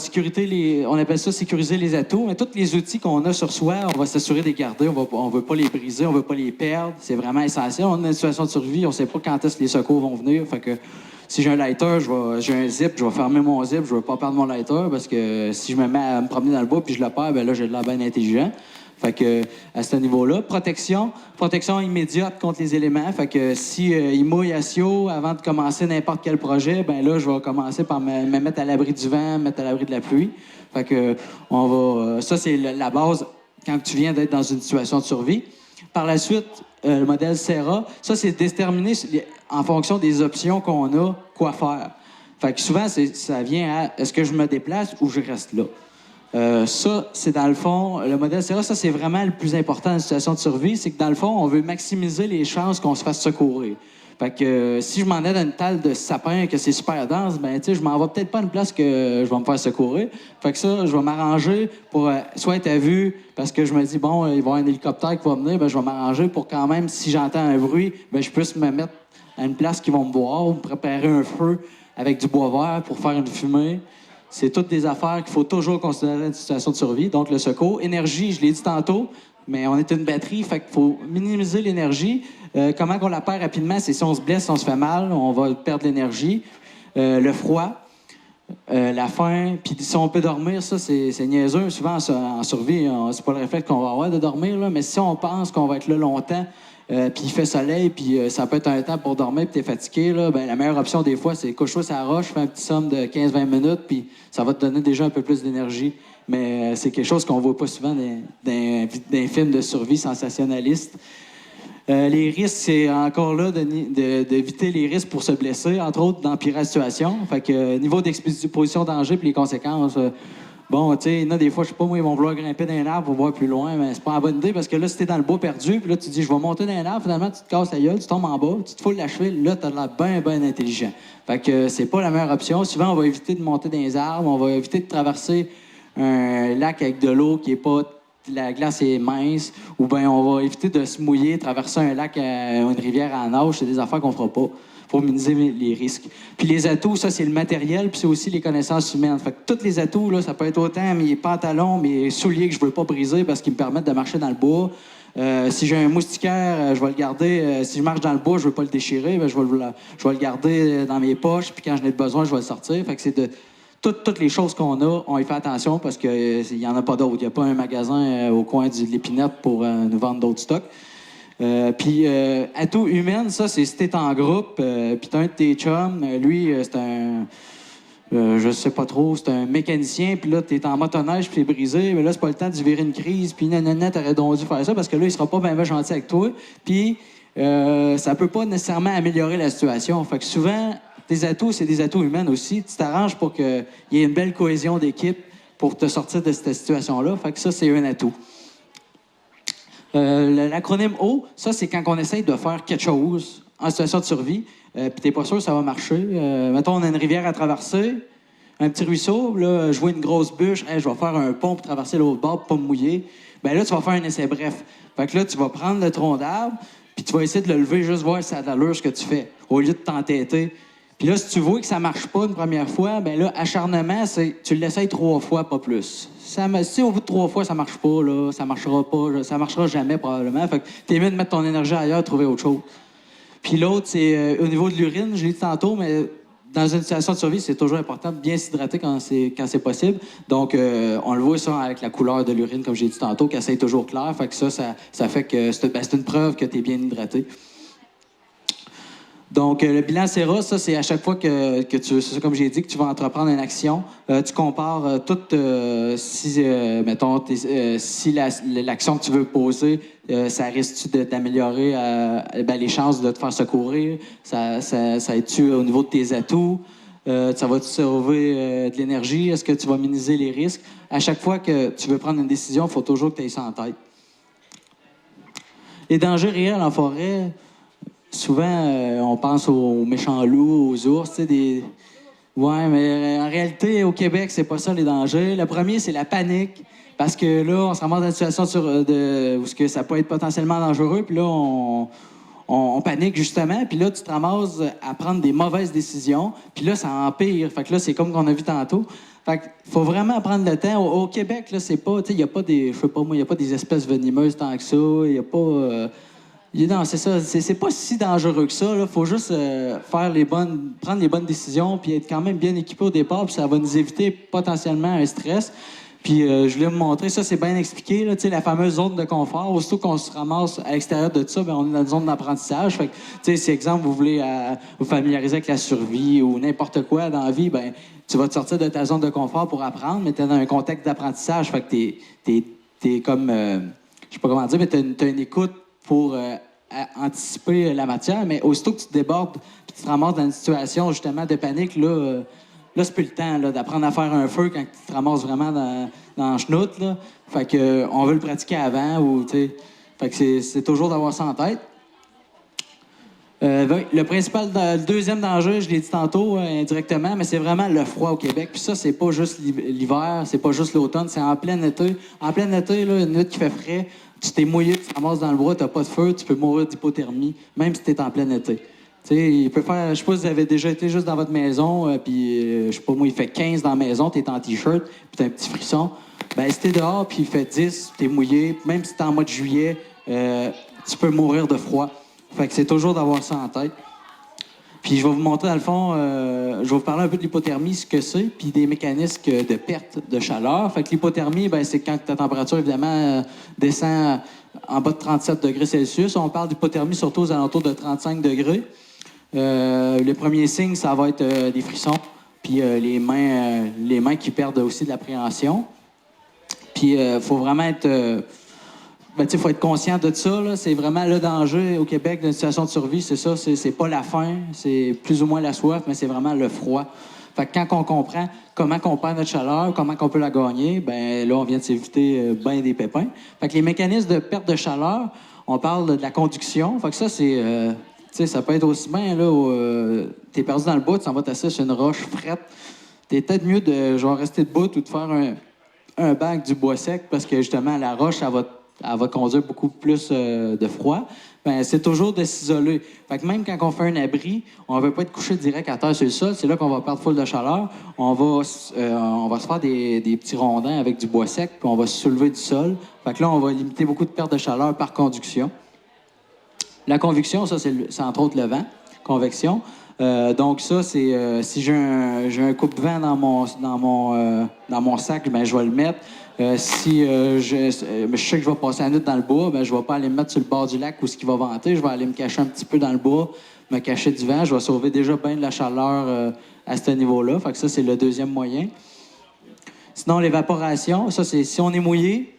appelle ça sécuriser les atouts. Mais tous les outils qu'on a sur soi, on va s'assurer de les garder. On veut pas les briser, on veut pas les perdre. C'est vraiment essentiel. On est dans une situation de survie, on sait pas quand est-ce que les secours vont venir. Fait que si j'ai un lighter, j'ai un zip, je vais fermer mon zip, je veux pas perdre mon lighter parce que si je me mets à me promener dans le bois puis je le perds, ben là, j'ai de l'air bien intelligent. Fait que, à ce niveau-là, protection immédiate contre les éléments. Fait que si il mouille à Sio avant de commencer n'importe quel projet, ben là, je vais commencer par me mettre à l'abri du vent, me mettre à l'abri de la pluie. Fait que, ça, c'est la base quand tu viens d'être dans une situation de survie. Par la suite, le modèle Serra, ça, c'est déterminer en fonction des options qu'on a, quoi faire. Fait que souvent, ça vient à est-ce que je me déplace ou je reste là? Ça, c'est dans le fond, le modèle Serra, ça, c'est vraiment le plus important dans une situation de survie, c'est que dans le fond, on veut maximiser les chances qu'on se fasse secourir. Fait que si je m'en ai dans une talle de sapin que c'est super dense, ben tu sais, je m'en vais peut-être pas à une place que je vais me faire secourir. Fait que ça, je vais m'arranger pour soit être à vue, parce que je me dis, bon, il va y avoir un hélicoptère qui va venir, ben je vais m'arranger pour quand même, si j'entends un bruit, ben je puisse me mettre à une place qui vont me voir, ou me préparer un feu avec du bois vert pour faire une fumée. C'est toutes des affaires qu'il faut toujours considérer dans une situation de survie. Donc, le secours. Énergie, je l'ai dit tantôt, mais on est une batterie, fait qu'il faut minimiser l'énergie. Comment on la perd rapidement? C'est si on se blesse, si on se fait mal, on va perdre l'énergie. Le froid, la faim, puis si on peut dormir, ça, c'est niaiseux. Souvent, en survie, c'est pas le réflexe qu'on va avoir de dormir, là, mais si on pense qu'on va être là longtemps, puis il fait soleil, puis ça peut être un temps pour dormir, puis t'es fatigué, là, ben, la meilleure option, des fois, c'est couche-toi sur la roche, fais un petit somme de 15-20 minutes, puis ça va te donner déjà un peu plus d'énergie. Mais c'est quelque chose qu'on voit pas souvent dans les films de survie sensationnalistes. Les risques, c'est encore là d'éviter les risques pour se blesser, entre autres, d'empirer la situation. Fait que niveau d'exposition au danger puis les conséquences, bon, tu sais, il y en a des fois, je sais pas, moi, ils vont vouloir grimper dans un arbre pour voir plus loin, mais c'est pas une bonne idée parce que là, si t'es dans le bois perdu, puis là, tu dis, je vais monter dans un arbre, finalement, tu te casses la gueule, tu tombes en bas, tu te foules la cheville, là, t'as l'air bien, bien intelligent. Fait que c'est pas la meilleure option. Souvent, on va éviter de monter dans les arbres, on va éviter de traverser un lac avec de l'eau qui est pas la glace est mince, ou bien on va éviter de se mouiller, traverser un lac, une rivière à nage, c'est des affaires qu'on fera pas. Faut minimiser les risques. Puis les atouts, ça, c'est le matériel, puis c'est aussi les connaissances humaines. Fait que tous les atouts, là, ça peut être autant mes pantalons, mes souliers que je veux pas briser parce qu'ils me permettent de marcher dans le bois. Si j'ai un moustiquaire, je vais le garder. Si je marche dans le bois, je veux pas le déchirer, ben, je vais le garder dans mes poches, puis quand j'en ai besoin, je vais le sortir. Fait que c'est de toutes les choses qu'on a, on y fait attention parce qu'il n'y en a pas d'autres. Il n'y a pas un magasin au coin de l'épinette pour nous vendre d'autres stocks. Puis, atout humaine, ça, c'est si t'es en groupe, puis t'as un de tes chums, lui, c'est un... je sais pas trop, c'est un mécanicien, puis là, t'es en motoneige, puis t'es brisé, mais là, c'est pas le temps de virer une crise, puis nanana, t'aurais donc dû faire ça, parce que là, il sera pas bien gentil avec toi, puis ça peut pas nécessairement améliorer la situation. Fait que souvent, tes atouts, c'est des atouts humains aussi. Tu t'arranges pour qu'il y ait une belle cohésion d'équipe pour te sortir de cette situation-là. Fait que ça, c'est un atout. L'acronyme O, ça, c'est quand on essaye de faire quelque chose en situation de survie, puis t'es pas sûr que ça va marcher. Mettons, on a une rivière à traverser, un petit ruisseau, là, je vois une grosse bûche, hey, je vais faire un pont pour traverser l'autre bord pour pas me mouiller. Ben là, tu vas faire un essai bref. Fait que là, tu vas prendre le tronc d'arbre, puis tu vas essayer de le lever, juste voir si ça a de l'allure ce que tu fais, au lieu de t'entêter. Puis là, si tu vois que ça marche pas une première fois, ben là, acharnement, c'est tu l'essayes 3 fois, pas plus. Si au bout de 3 fois, ça marche pas, là, ça marchera pas, ça marchera jamais probablement. Fait que t'es mieux de mettre ton énergie ailleurs, trouver autre chose. Puis l'autre, c'est au niveau de l'urine, je l'ai dit tantôt, mais dans une situation de survie, c'est toujours important de bien s'hydrater quand c'est possible. Donc, on le voit ça avec la couleur de l'urine, comme j'ai dit tantôt, qu'elle est toujours claire. Fait que ça fait que c'est une preuve que tu es bien hydraté. Donc, le bilan SERA, ça, c'est à chaque fois que tu, c'est ça, comme j'ai dit, que tu vas entreprendre une action, tu compares mettons, si l'action que tu veux poser, ça risque-tu d'améliorer les chances de te faire secourir? Ça aide-tu au niveau de tes atouts? Ça va te sauver de l'énergie? Est-ce que tu vas minimiser les risques? À chaque fois que tu veux prendre une décision, il faut toujours que tu aies ça en tête. Les dangers réels en forêt... Souvent, on pense aux méchants loups, aux ours, tu sais, Ouais, mais en réalité, au Québec, c'est pas ça les dangers. Le premier, c'est la panique. Parce que là, on se ramasse dans une situation où ça peut être potentiellement dangereux, puis là, on panique justement, puis là, tu te ramasses à prendre des mauvaises décisions, puis là, ça empire. Fait que là, c'est comme qu'on a vu tantôt. Fait qu'il faut vraiment prendre le temps. Au Québec, là, c'est pas, tu sais, il n'y a pas des, je sais pas moi, il n'y a pas des espèces venimeuses tant que ça, il n'y a pas... Non, c'est ça. C'est pas si dangereux que ça. Il faut juste prendre les bonnes décisions puis être quand même bien équipé au départ, puis ça va nous éviter potentiellement un stress. Puis je voulais vous montrer, ça c'est bien expliqué, là, la fameuse zone de confort. Aussitôt qu'on se ramasse à l'extérieur de ça, bien, on est dans une zone d'apprentissage. Fait que, si exemple, vous voulez vous familiariser avec la survie ou n'importe quoi dans la vie, ben tu vas te sortir de ta zone de confort pour apprendre, mais tu es dans un contexte d'apprentissage. Fait que t'es comme, je sais pas comment dire, mais t'as une écoute pour anticiper la matière, mais aussitôt que tu te débordes et tu te ramasses dans une situation justement de panique, là c'est plus le temps d'apprendre à faire un feu quand tu te ramasses vraiment dans la chenoute. Là. Fait que on veut le pratiquer avant. Fait que c'est toujours d'avoir ça en tête. Le deuxième danger, je l'ai dit tantôt indirectement, mais c'est vraiment le froid au Québec. Puis ça, c'est pas juste l'hiver, c'est pas juste l'automne, c'est en plein été. En plein été, là, une nuit qui fait frais, tu t'es mouillé, tu te ramasses dans le bois, t'as pas de feu, tu peux mourir d'hypothermie, même si t'es en plein été. Tu sais, il peut faire, je sais pas si vous avez déjà été juste dans votre maison, puis je sais pas moi, il fait 15 dans la maison, t'es en t-shirt, puis t'as un petit frisson. Ben, si t'es dehors, puis il fait 10, t'es mouillé, même si t'es en mois de juillet, tu peux mourir de froid. Fait que c'est toujours d'avoir ça en tête. Puis je vais vous montrer, dans le fond, je vais vous parler un peu de l'hypothermie, ce que c'est, puis des mécanismes de perte de chaleur. Fait que l'hypothermie, ben, c'est quand ta température, évidemment, descend en bas de 37 degrés Celsius. On parle d'hypothermie surtout aux alentours de 35 degrés. Le premier signe, ça va être des frissons, puis les mains qui perdent aussi de l'appréhension. Puis il faut vraiment être... faut être conscient de ça. Là. C'est vraiment le danger au Québec d'une situation de survie. C'est ça, c'est pas la faim, c'est plus ou moins la soif, mais c'est vraiment le froid. Fait que quand on comprend comment on perd notre chaleur, comment on peut la gagner, ben là, on vient de s'éviter bien des pépins. Fait que les mécanismes de perte de chaleur, on parle de la conduction. Fait que ça, c'est... ça peut être aussi bien, là, t'es perdu dans le bout, tu s'en vas t'asseoir sur une roche frette. T'es peut-être mieux de genre rester debout ou de faire un bac du bois sec parce que justement, la roche, elle va conduire beaucoup plus de froid. Ben, c'est toujours de s'isoler. Fait que même quand on fait un abri, on ne veut pas être couché direct à terre sur le sol. C'est là qu'on va perdre full de chaleur. On va se faire des petits rondins avec du bois sec, puis on va se soulever du sol. Fait que là, on va limiter beaucoup de perte de chaleur par conduction. La convection, ça, c'est entre autres le vent. Convection. Donc ça, c'est si j'ai un coupe-vent dans mon sac, ben, je vais le mettre. Si je sais que je vais passer la nuit dans le bois, ben, je ne vais pas aller me mettre sur le bord du lac où ce qui va venter. Je vais aller me cacher un petit peu dans le bois, me cacher du vent. Je vais sauver déjà bien de la chaleur à ce niveau-là. Fait que ça, c'est le deuxième moyen. Sinon, l'évaporation, ça, c'est si on est mouillé,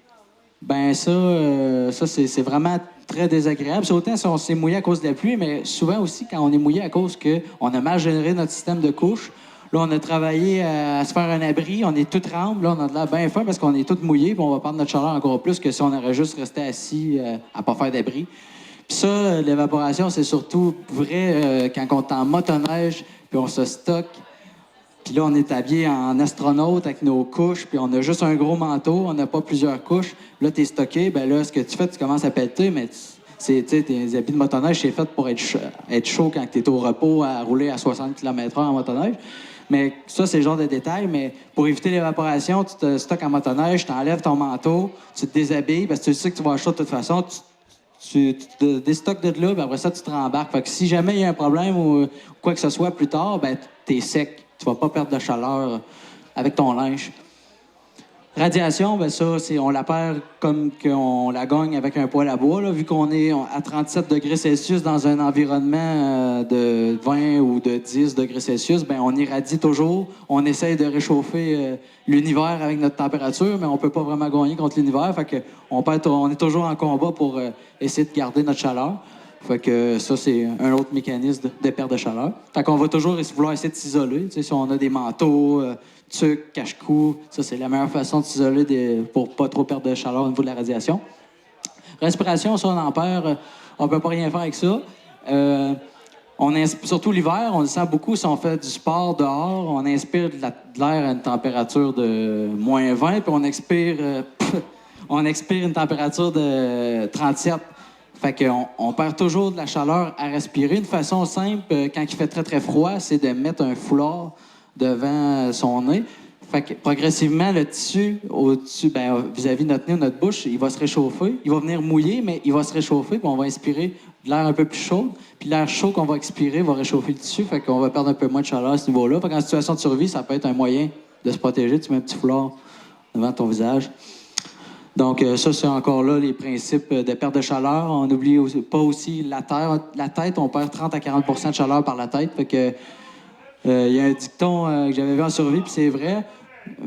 ben ça c'est vraiment très désagréable. C'est autant si on s'est mouillé à cause de la pluie, mais souvent aussi quand on est mouillé à cause qu'on a mal géré notre système de couche. Là, on a travaillé à se faire un abri, on est tout tremble, là, on a de l'air bien faim parce qu'on est tout mouillé, puis on va perdre notre chaleur encore plus que si on aurait juste resté assis à pas faire d'abri. Puis ça, l'évaporation, c'est surtout vrai quand on est en motoneige, puis on se stocke. Puis là, on est habillé en astronaute avec nos couches, puis on a juste un gros manteau, on n'a pas plusieurs couches. Là, t'es stocké, ben là, ce que tu fais, tu commences à pelleter, mais tes habits de motoneige, c'est fait pour être chaud quand t'es au repos à rouler à 60 km/h en motoneige. Mais ça, c'est le genre de détail. Mais pour éviter l'évaporation, tu te stockes en motoneige, tu enlèves ton manteau, tu te déshabilles, parce que tu sais que tu vas avoir chaud de toute façon. Tu te déstockes de là, puis après ça, tu te rembarques. Fait que si jamais il y a un problème ou quoi que ce soit plus tard, ben t'es sec. Tu vas pas perdre de chaleur avec ton linge. Radiation, ben ça, on la perd comme qu'on la gagne avec un poêle à bois. Là, vu qu'on est à 37 degrés Celsius dans un environnement de 20 ou de 10 degrés Celsius, ben on irradie toujours. On essaye de réchauffer l'univers avec notre température, mais on peut pas vraiment gagner contre l'univers. Fait que on est toujours en combat pour essayer de garder notre chaleur. Fait que ça, c'est un autre mécanisme de perte de chaleur. Fait qu'on va toujours vouloir essayer de s'isoler. Tu sais, si on a des manteaux, tucs, cache-cou, ça, c'est la meilleure façon de s'isoler pour pas trop perdre de chaleur au niveau de la radiation. Respiration, ça, on en perd. On peut pas rien faire avec ça. Surtout l'hiver, on le sent beaucoup si on fait du sport dehors. On inspire de l'air à une température de moins 20, puis on expire une température de 37. Fait qu'on perd toujours de la chaleur à respirer. Une façon simple, quand il fait très, très froid, c'est de mettre un foulard devant son nez. Fait que progressivement, le tissu au-dessus, vis-à-vis de notre nez ou notre bouche, il va se réchauffer. Il va venir mouiller, mais il va se réchauffer, puis on va inspirer de l'air un peu plus chaud. Puis l'air chaud qu'on va expirer va réchauffer le tissu, fait qu'on va perdre un peu moins de chaleur à ce niveau-là. Fait qu'en situation de survie, ça peut être un moyen de se protéger. Tu mets un petit foulard devant ton visage. Donc, ça, c'est encore là les principes de perte de chaleur. On n'oublie pas aussi la tête. On perd 30 à 40 % de chaleur par la tête. Fait que, il y a un dicton que j'avais vu en survie, puis c'est vrai.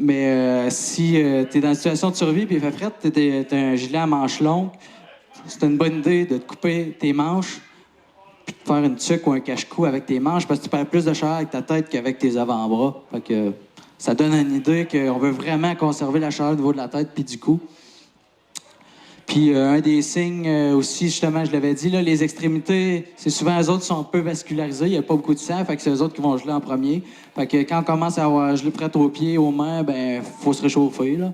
Mais si tu es dans une situation de survie puis il fait fret, tu as un gilet à manches longues, c'est une bonne idée de te couper tes manches puis de faire une tuque ou un cache-cou avec tes manches parce que tu perds plus de chaleur avec ta tête qu'avec tes avant-bras. Fait que ça donne une idée qu'on veut vraiment conserver la chaleur au niveau de la tête puis du cou. Puis un des signes aussi, justement, je l'avais dit, là, les extrémités, c'est souvent eux autres qui sont peu vascularisés, il n'y a pas beaucoup de sang, fait que c'est eux autres qui vont geler en premier. Fait que quand on commence à avoir gelé près aux pieds, aux mains, ben faut se réchauffer, là.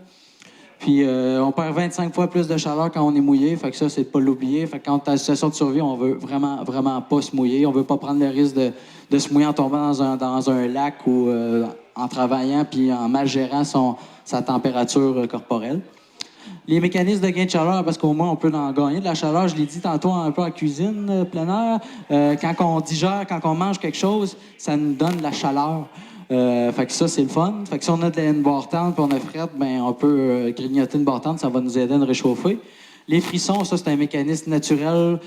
Puis on perd 25 fois plus de chaleur quand on est mouillé, fait que ça, c'est de pas l'oublier. Fait que quand on est en situation de survie, on veut vraiment, vraiment pas se mouiller. On veut pas prendre le risque de se mouiller en tombant dans un lac ou en travaillant puis en mal gérant sa température corporelle. Les mécanismes de gain de chaleur, parce qu'au moins, on peut en gagner de la chaleur. Je l'ai dit tantôt un peu en cuisine, plein air. Quand on digère, quand on mange quelque chose, ça nous donne de la chaleur. Fait que ça, c'est le fun. Fait que si on a une barre tendre puis on a frette, ben on peut grignoter une barre tendre, ça va nous aider à nous réchauffer. Les frissons, ça, c'est un mécanisme naturel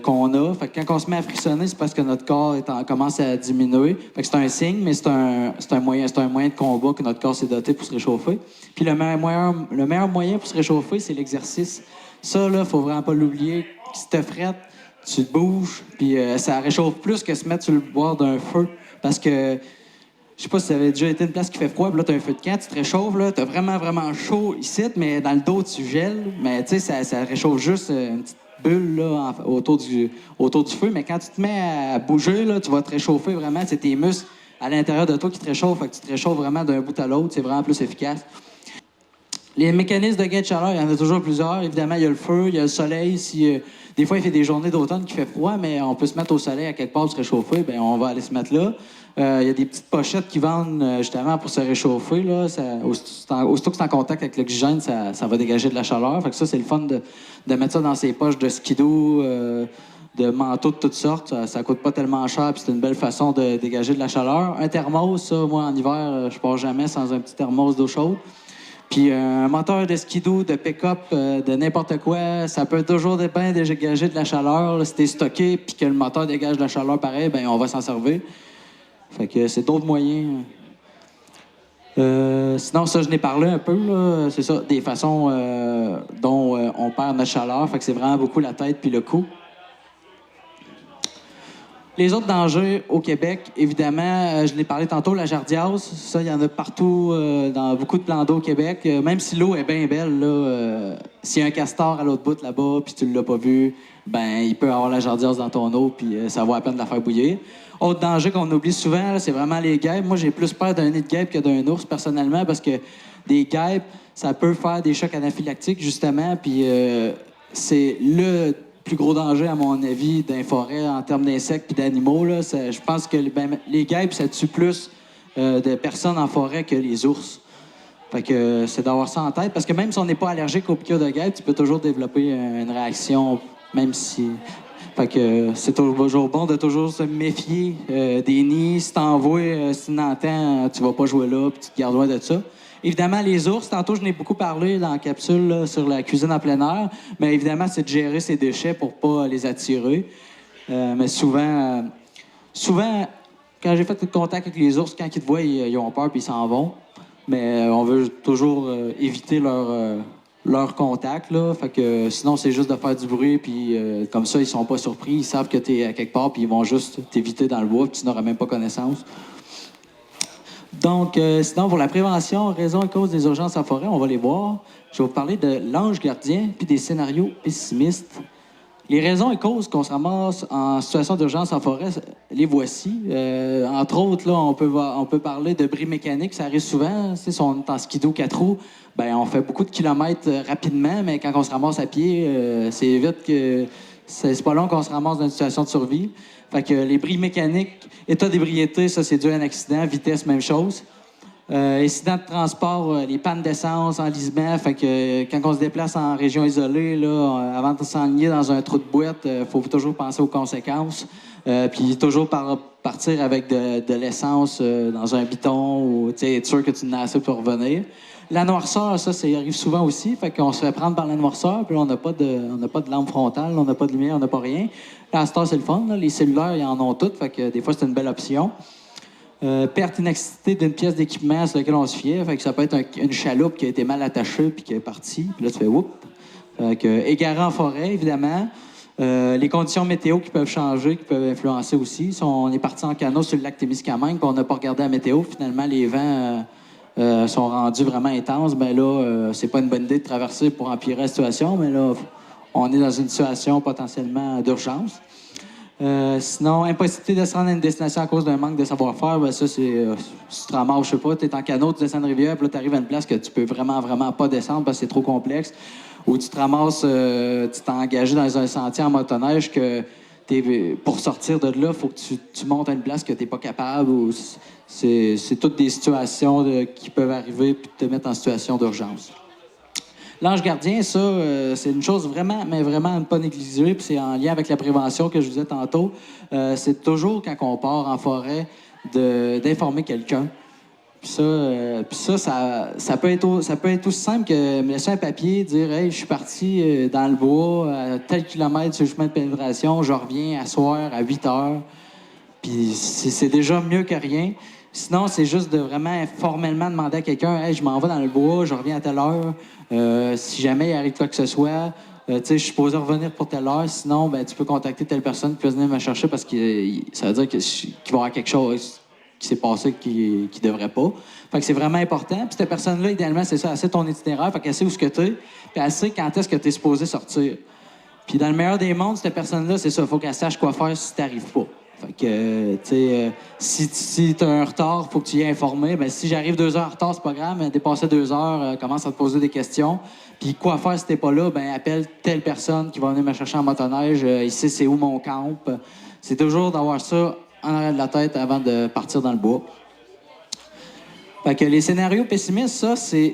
qu'on a. Fait que quand on se met à frissonner, c'est parce que notre corps commence à diminuer. Fait que c'est un signe, mais c'est un moyen de combat que notre corps s'est doté pour se réchauffer. Puis le meilleur moyen pour se réchauffer, c'est l'exercice. Ça, là, faut vraiment pas l'oublier. Si tu te frettes, tu te bouges, puis ça réchauffe plus que se mettre sur le bord d'un feu. Parce que je sais pas si ça avait déjà été une place qui fait froid, puis là, t'as un feu de camp, tu te réchauffes, là, t'as vraiment, vraiment chaud ici, mais dans le dos, tu gèles. Mais tu sais, ça réchauffe juste une petite bulle là, autour du feu. Mais quand tu te mets à bouger, là, tu vas te réchauffer vraiment. C'est tes muscles à l'intérieur de toi qui te réchauffent. Fait que tu te réchauffes vraiment d'un bout à l'autre. C'est vraiment plus efficace. Les mécanismes de gain de chaleur, il y en a toujours plusieurs. Évidemment, il y a le feu, il y a le soleil. Des fois, il fait des journées d'automne qui fait froid, mais on peut se mettre au soleil à quelque part pour se réchauffer, bien, on va aller se mettre là. Il y a des petites pochettes qui vendent justement pour se réchauffer. Là. Aussitôt que c'est en contact avec l'oxygène, ça va dégager de la chaleur. Fait que ça, c'est le fun de mettre ça dans ses poches de skido, de manteaux de toutes sortes. Ça coûte pas tellement cher, puis c'est une belle façon de dégager de la chaleur. Un thermos, ça, moi, en hiver, je pars jamais sans un petit thermos d'eau chaude. Puis un moteur de skidoo, de pick-up, de n'importe quoi, ça peut toujours bien dégager de la chaleur. Là, si t'es stocké puis que le moteur dégage de la chaleur pareil, ben on va s'en servir. Fait que c'est d'autres moyens. Sinon, ça, je n'ai parlé un peu, là. C'est ça, des façons dont on perd notre chaleur. Fait que c'est vraiment beaucoup la tête puis le cou. Les autres dangers au Québec, évidemment, je l'ai parlé tantôt, la jardiase. Ça, il y en a partout, dans beaucoup de plans d'eau au Québec. Même si l'eau est bien belle, là, s'il y a un castor à l'autre bout là-bas, puis tu ne l'as pas vu, ben il peut avoir la jardiase dans ton eau, puis ça vaut la peine de la faire bouillir. Autre danger qu'on oublie souvent, là, c'est vraiment les guêpes. Moi, j'ai plus peur d'un nid de guêpe que d'un ours, personnellement, parce que des guêpes, ça peut faire des chocs anaphylactiques, justement, puis c'est le plus gros danger, à mon avis, d'un forêt en termes d'insectes et d'animaux. Là. Je pense que les guêpes, ça tue plus de personnes en forêt que les ours. Fait que c'est d'avoir ça en tête. Parce que même si on n'est pas allergique aux piqûres de guêpes, tu peux toujours développer une réaction, même si... Fait que c'est toujours bon de toujours se méfier des nids. Si t'en vois, si tu entends, tu vas pas jouer là, puis tu te gardes loin de ça. Évidemment, les ours, tantôt, je n'ai beaucoup parlé dans la capsule là, sur la cuisine en plein air, mais évidemment, c'est de gérer ses déchets pour pas les attirer. Mais souvent, quand j'ai fait contact avec les ours, quand ils te voient, ils ont peur puis ils s'en vont. Mais on veut toujours éviter leur contact, là. Fait que sinon, c'est juste de faire du bruit, puis comme ça, ils sont pas surpris. Ils savent que tu es à quelque part, puis ils vont juste t'éviter dans le bois, puis tu n'auras même pas connaissance. Donc, sinon, pour la prévention, raison et cause des urgences en forêt, on va les voir. Je vais vous parler de l'ange gardien puis des scénarios pessimistes. Les raisons et causes qu'on se ramasse en situation d'urgence en forêt, les voici. Entre autres, là, on peut parler de bris mécaniques, ça arrive souvent. Si on est en skido 4 roues, ben, on fait beaucoup de kilomètres rapidement, mais quand on se ramasse à pied, c'est vite que c'est pas long qu'on se ramasse dans une situation de survie. Fait que les bris mécaniques, état d'ébriété, ça, c'est dû à un accident. Vitesse, même chose. Incident de transport, les pannes d'essence, enlisement. Fait que quand on se déplace en région isolée, là, avant de s'enligner dans un trou de boîte, faut toujours penser aux conséquences. Puis toujours partir avec de l'essence dans un biton ou être sûr que tu en as assez pour revenir. La noirceur, ça arrive souvent aussi. Fait qu'on se fait prendre par la noirceur, puis là, on n'a pas de lampe frontale, on n'a pas de lumière, on n'a pas rien. Là, à cette heure, c'est le fun. Là. Les cellulaires, ils en ont toutes. Fait que des fois, c'est une belle option. Perte inactivité d'une pièce d'équipement sur laquelle on se fiait. Fait que ça peut être une chaloupe qui a été mal attachée puis qui est partie. Puis là, tu fais whoop. Fait que, égaré en forêt, évidemment. Les conditions météo qui peuvent changer, qui peuvent influencer aussi. Si on est parti en canot sur le lac Témiscamingue puis on n'a pas regardé la météo, finalement, les vents sont rendus vraiment intenses, ben là, c'est pas une bonne idée de traverser pour empirer la situation, mais là, on est dans une situation potentiellement d'urgence. Sinon, impossibilité de se rendre à une destination à cause d'un manque de savoir-faire, ben ça, c'est... si tu te ramasses, je sais pas, tu es en canot, tu descends une rivière, puis là, tu arrives à une place que tu peux vraiment, vraiment pas descendre parce que c'est trop complexe. Ou tu te ramasses, tu t'es engagé dans un sentier en motoneige que pour sortir de là, il faut que tu montes à une place que tu n'es pas capable. Ou c'est toutes des situations qui peuvent arriver puis te mettre en situation d'urgence. L'ange gardien, ça, c'est une chose vraiment, mais vraiment à ne pas négliger, puis c'est en lien avec la prévention que je vous disais tantôt. C'est toujours, quand on part en forêt, d'informer quelqu'un. Puis ça peut être aussi simple que me laisser un papier, dire « Hey, je suis parti dans le bois, à tel kilomètre sur le chemin de pénétration, je reviens à soir à 8 heures. » Puis c'est déjà mieux que rien. Sinon, c'est juste de vraiment formellement demander à quelqu'un « Hey, je m'en vais dans le bois, je reviens à telle heure. Si jamais il arrive quoi que ce soit, tu sais, je suis supposé revenir pour telle heure. Sinon, ben, tu peux contacter telle personne qui peut venir me chercher parce que ça veut dire qu'il va y avoir quelque chose qui s'est passé qui devrait pas. Fait que c'est vraiment important. Puis cette personne-là, idéalement, c'est ça, elle sait ton itinéraire, fait qu'elle sait où ce que tu es, puis elle sait quand est-ce que tu es supposé sortir. Puis dans le meilleur des mondes, cette personne-là, c'est ça, il faut qu'elle sache quoi faire si tu n'arrives pas. Fait que, tu sais, si tu as un retard, il faut que tu y aies informé. Ben, si j'arrive 2 heures en retard, c'est pas grave, mais dépasser 2 heures, commence à te poser des questions. Puis quoi faire si t'es pas là, ben appelle telle personne qui va venir me chercher en motoneige. Il sait c'est où mon camp. C'est toujours d'avoir ça en arrière de la tête avant de partir dans le bois. Fait que les scénarios pessimistes,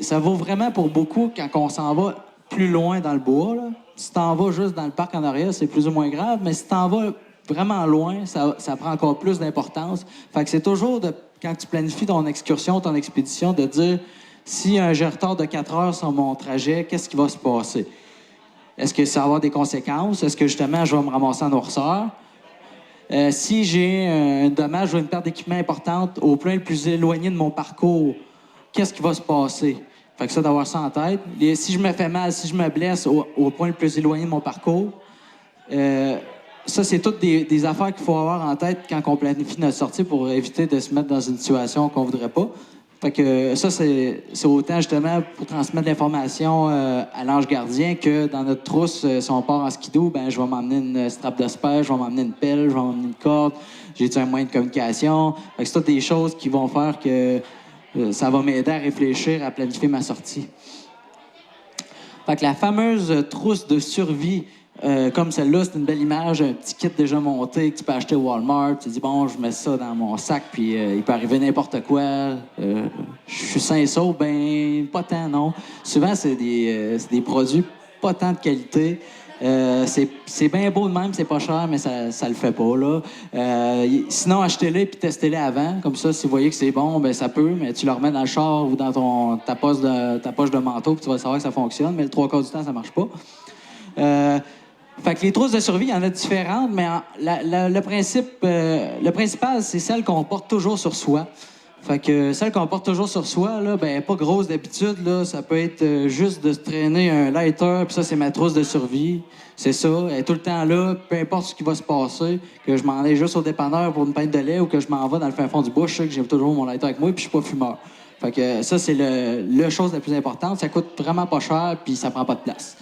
ça vaut vraiment pour beaucoup quand on s'en va plus loin dans le bois. Là. Si t'en vas juste dans le parc en arrière, c'est plus ou moins grave, mais si t'en vas vraiment loin, ça prend encore plus d'importance. Fait que c'est toujours, quand tu planifies ton excursion, ton expédition, de dire si j'ai un retard de 4 heures sur mon trajet, qu'est-ce qui va se passer? Est-ce que ça va avoir des conséquences? Est-ce que justement, je vais me ramasser en ourseur? Si j'ai un dommage ou une perte d'équipement importante au point le plus éloigné de mon parcours, qu'est-ce qui va se passer? Fait que ça, d'avoir ça en tête. Si je me fais mal, si je me blesse au point le plus éloigné de mon parcours, ça, c'est toutes des affaires qu'il faut avoir en tête quand on planifie notre sortie pour éviter de se mettre dans une situation qu'on voudrait pas. Fait que ça, c'est autant justement pour transmettre l'information à l'ange gardien que dans notre trousse, si on part en skidoo, ben je vais m'emmener une strap de spare, je vais m'emmener une pelle, je vais m'emmener une corde, j'ai-tu un moyen de communication. Fait que c'est toutes des choses qui vont faire que ça va m'aider à réfléchir, à planifier ma sortie. Fait que la fameuse trousse de survie, comme celle-là, c'est une belle image, un petit kit déjà monté que tu peux acheter au Walmart. Tu dis, bon, je mets ça dans mon sac, puis il peut arriver n'importe quoi. Je suis sain et sauf, ben, pas tant, non. Souvent, c'est des produits pas tant de qualité. C'est bien beau de même, c'est pas cher, mais ça le fait pas, là. Sinon, achetez-les puis testez-les avant. Comme ça, si vous voyez que c'est bon, ben ça peut, mais tu le remets dans le char ou dans ta poche de manteau, puis tu vas savoir que ça fonctionne, mais le 3 quarts du temps, ça marche pas. Fait que les trousses de survie, il y en a différentes, mais le principal, c'est celle qu'on porte toujours sur soi. Fait que celle qu'on porte toujours sur soi, là, ben, pas grosse d'habitude, là. Ça peut être juste de se traîner un lighter, puis ça, c'est ma trousse de survie. C'est ça. Elle est tout le temps là, peu importe ce qui va se passer, que je m'en aille juste au dépanneur pour une pinte de lait ou que je m'en vais dans le fin fond du bush, je sais que j'ai toujours mon lighter avec moi, puis je suis pas fumeur. Fait que ça, c'est la chose la plus importante. Ça coûte vraiment pas cher, puis ça prend pas de place.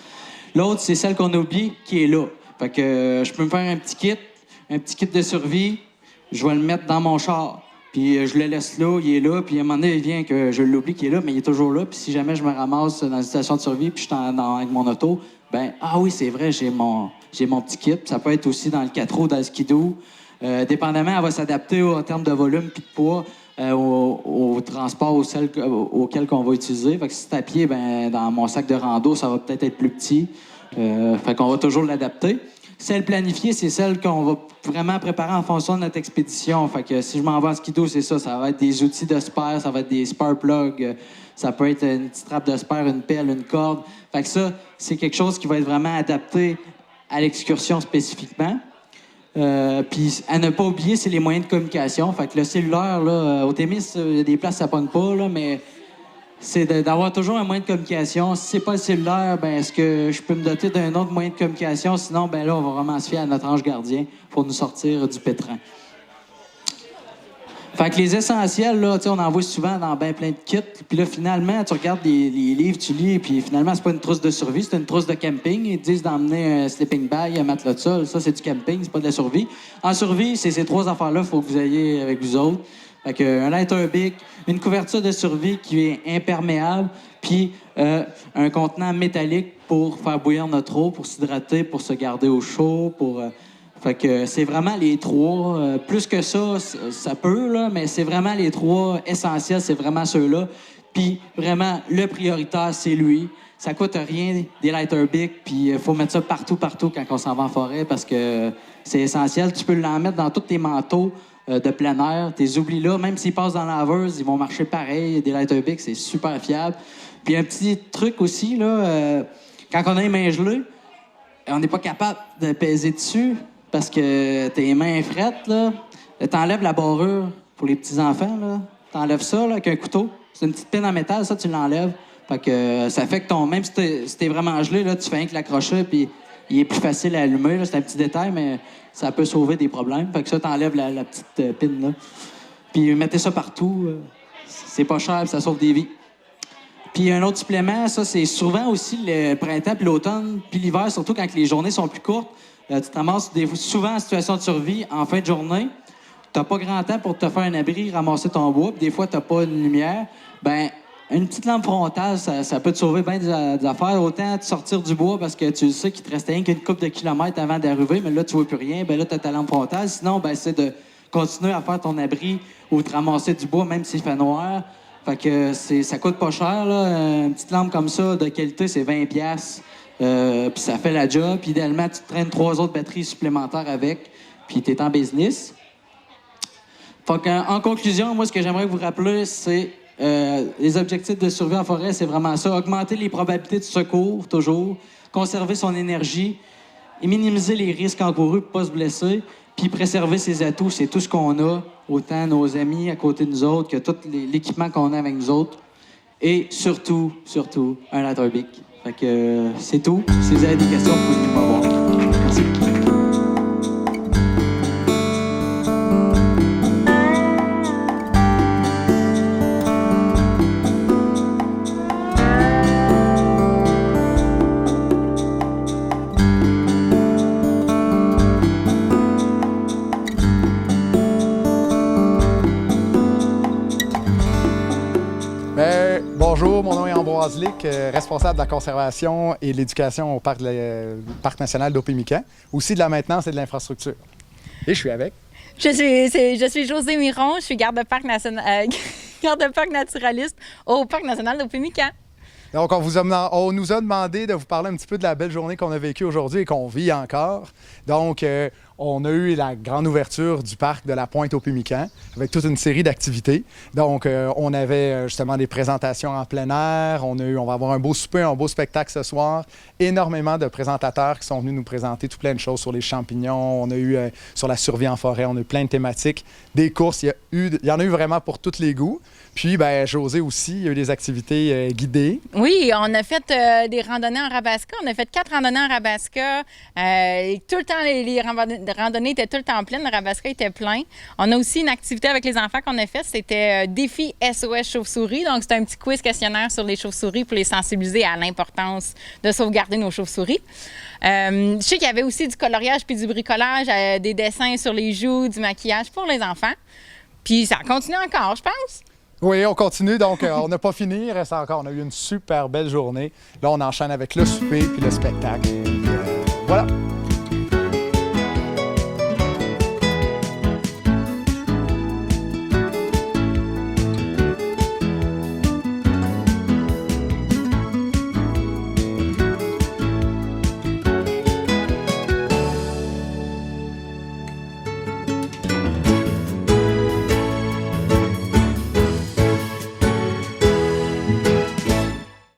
L'autre, c'est celle qu'on oublie, qui est là. Fait que je peux me faire un petit kit de survie, je vais le mettre dans mon char. Puis je le laisse là, il est là, puis à un moment donné, il vient que je l'oublie qu'il est là, mais il est toujours là. Puis si jamais je me ramasse dans une situation de survie, puis je suis avec mon auto, ben ah oui, c'est vrai, j'ai mon petit kit. Ça peut être aussi dans le 4 roues, dans le skidoo. Dépendamment, elle va s'adapter en termes de volume puis de poids au transport auquel on va utiliser. Fait que si c'est à pied, ben dans mon sac de rando, ça va peut-être être plus petit. Fait qu'on va toujours l'adapter. Celle planifiée, c'est celle qu'on va vraiment préparer en fonction de notre expédition. Fait que si je m'en vais en skidoo, c'est ça. Ça va être des outils de spare, ça va être des spare plugs, ça peut être une petite trappe de spare, une pelle, une corde. Fait que ça, c'est quelque chose qui va être vraiment adapté à l'excursion spécifiquement. Puis à ne pas oublier, c'est les moyens de communication. Fait que le cellulaire, là, au Témis, il y a des places, ça pogne pas, là, mais c'est d'avoir toujours un moyen de communication. Si c'est pas le cellulaire, ben est-ce que je peux me doter d'un autre moyen de communication? Sinon, ben là, on va vraiment se fier à notre ange gardien pour nous sortir du pétrin. Fait que les essentiels, là, on en voit souvent dans bien plein de kits. Puis là, finalement, tu regardes les livres, tu lis, puis finalement, c'est pas une trousse de survie, c'est une trousse de camping. Ils te disent d'emmener un sleeping bag, un matelas de sol. Ça, c'est du camping, c'est pas de la survie. En survie, c'est ces 3 affaires-là, il faut que vous ayez avec vous autres. Fait que un lighter bic, une couverture de survie qui est imperméable, puis un contenant métallique pour faire bouillir notre eau, pour s'hydrater, pour se garder au chaud, pour... Fait que c'est vraiment les 3. Plus que ça, ça peut, là, mais c'est vraiment les 3 essentiels, c'est vraiment ceux-là. Puis vraiment, le prioritaire, c'est lui. Ça coûte rien, des lighter bic, puis il faut mettre ça partout quand on s'en va en forêt parce que c'est essentiel. Tu peux l'en mettre dans tous tes manteaux de plein air. Tes oublis là, même s'ils passent dans la laveuse, ils vont marcher pareil. Des lighter bic, c'est super fiable. Puis un petit truc aussi, là, quand on a les mains gelées, on n'est pas capable de peser dessus. Parce que tes mains frettes, là, t'enlèves la barrure pour les petits-enfants, là. T'enlèves ça, là, avec un couteau. C'est une petite pine en métal, ça, tu l'enlèves. Fait que ça fait que ton... Même si t'es vraiment gelé, là, tu fais rien que l'accrocher, puis il est plus facile à allumer, là. C'est un petit détail, mais ça peut sauver des problèmes. Fait que ça, t'enlèves la petite pine, là. Puis mettez ça partout. C'est pas cher, puis ça sauve des vies. Puis un autre supplément, ça, c'est souvent aussi le printemps puis l'automne, puis l'hiver, surtout quand les journées sont plus courtes. Tu te ramasses souvent en situation de survie en fin de journée. Tu n'as pas grand temps pour te faire un abri, ramasser ton bois, puis des fois, tu n'as pas une lumière. Ben une petite lampe frontale, ça peut te sauver bien des affaires. Autant te sortir du bois parce que tu sais qu'il te restait rien qu'une couple de kilomètres avant d'arriver, mais là, tu vois plus rien. Ben là, tu as ta lampe frontale. Sinon, ben c'est de continuer à faire ton abri ou de ramasser du bois, même s'il fait noir. Fait que ça coûte pas cher, là. Une petite lampe comme ça, de qualité, c'est 20$. Puis ça fait la job. Puis idéalement, tu te traînes 3 autres batteries supplémentaires avec. Puis tu es en business. Fait qu'en conclusion, moi, ce que j'aimerais vous rappeler, c'est les objectifs de survie en forêt, c'est vraiment ça. Augmenter les probabilités de secours, toujours. Conserver son énergie. Et minimiser les risques encourus pour ne pas se blesser. Puis préserver ses atouts, c'est tout ce qu'on a. Autant nos amis à côté de nous autres que tout l'équipement qu'on a avec nous autres. Et surtout, un lighter bic. Fait que c'est tout. Si vous avez des questions, vous pouvez venir me voir. Merci. Bonjour, mon nom est Ambroise Lick, responsable de la conservation et de l'éducation au Parc national d'Opémican, aussi de la maintenance et de l'infrastructure. Et je suis avec... Je suis Josée Miron, je suis garde-parc naturaliste au Parc national d'Opémican. Donc, on nous a demandé de vous parler un petit peu de la belle journée qu'on a vécue aujourd'hui et qu'on vit encore. Donc, on a eu la grande ouverture du parc de la Pointe-Opémican avec toute une série d'activités. Donc, on avait justement des présentations en plein air. On va avoir un beau souper, un beau spectacle ce soir. Énormément de présentateurs qui sont venus nous présenter tout plein de choses sur les champignons. On a eu sur la survie en forêt, on a eu plein de thématiques. Des courses, il y en a eu vraiment pour tous les goûts. Puis, José aussi, il y a eu des activités guidées. Oui, on a fait des randonnées en Rabasca. On a fait 4 randonnées en Rabasca. Tout le temps, les randonnées étaient tout le temps pleines. Le Rabasca était plein. On a aussi une activité avec les enfants qu'on a faite. C'était défi SOS chauve-souris. Donc, c'était un petit quiz questionnaire sur les chauves-souris pour les sensibiliser à l'importance de sauvegarder nos chauves-souris. Je sais qu'il y avait aussi du coloriage puis du bricolage, des dessins sur les joues, du maquillage pour les enfants. Puis ça continue encore, je pense. Oui, on continue, donc on n'a pas fini, il reste encore. On a eu une super belle journée. Là, on enchaîne avec le souper puis le spectacle. Voilà.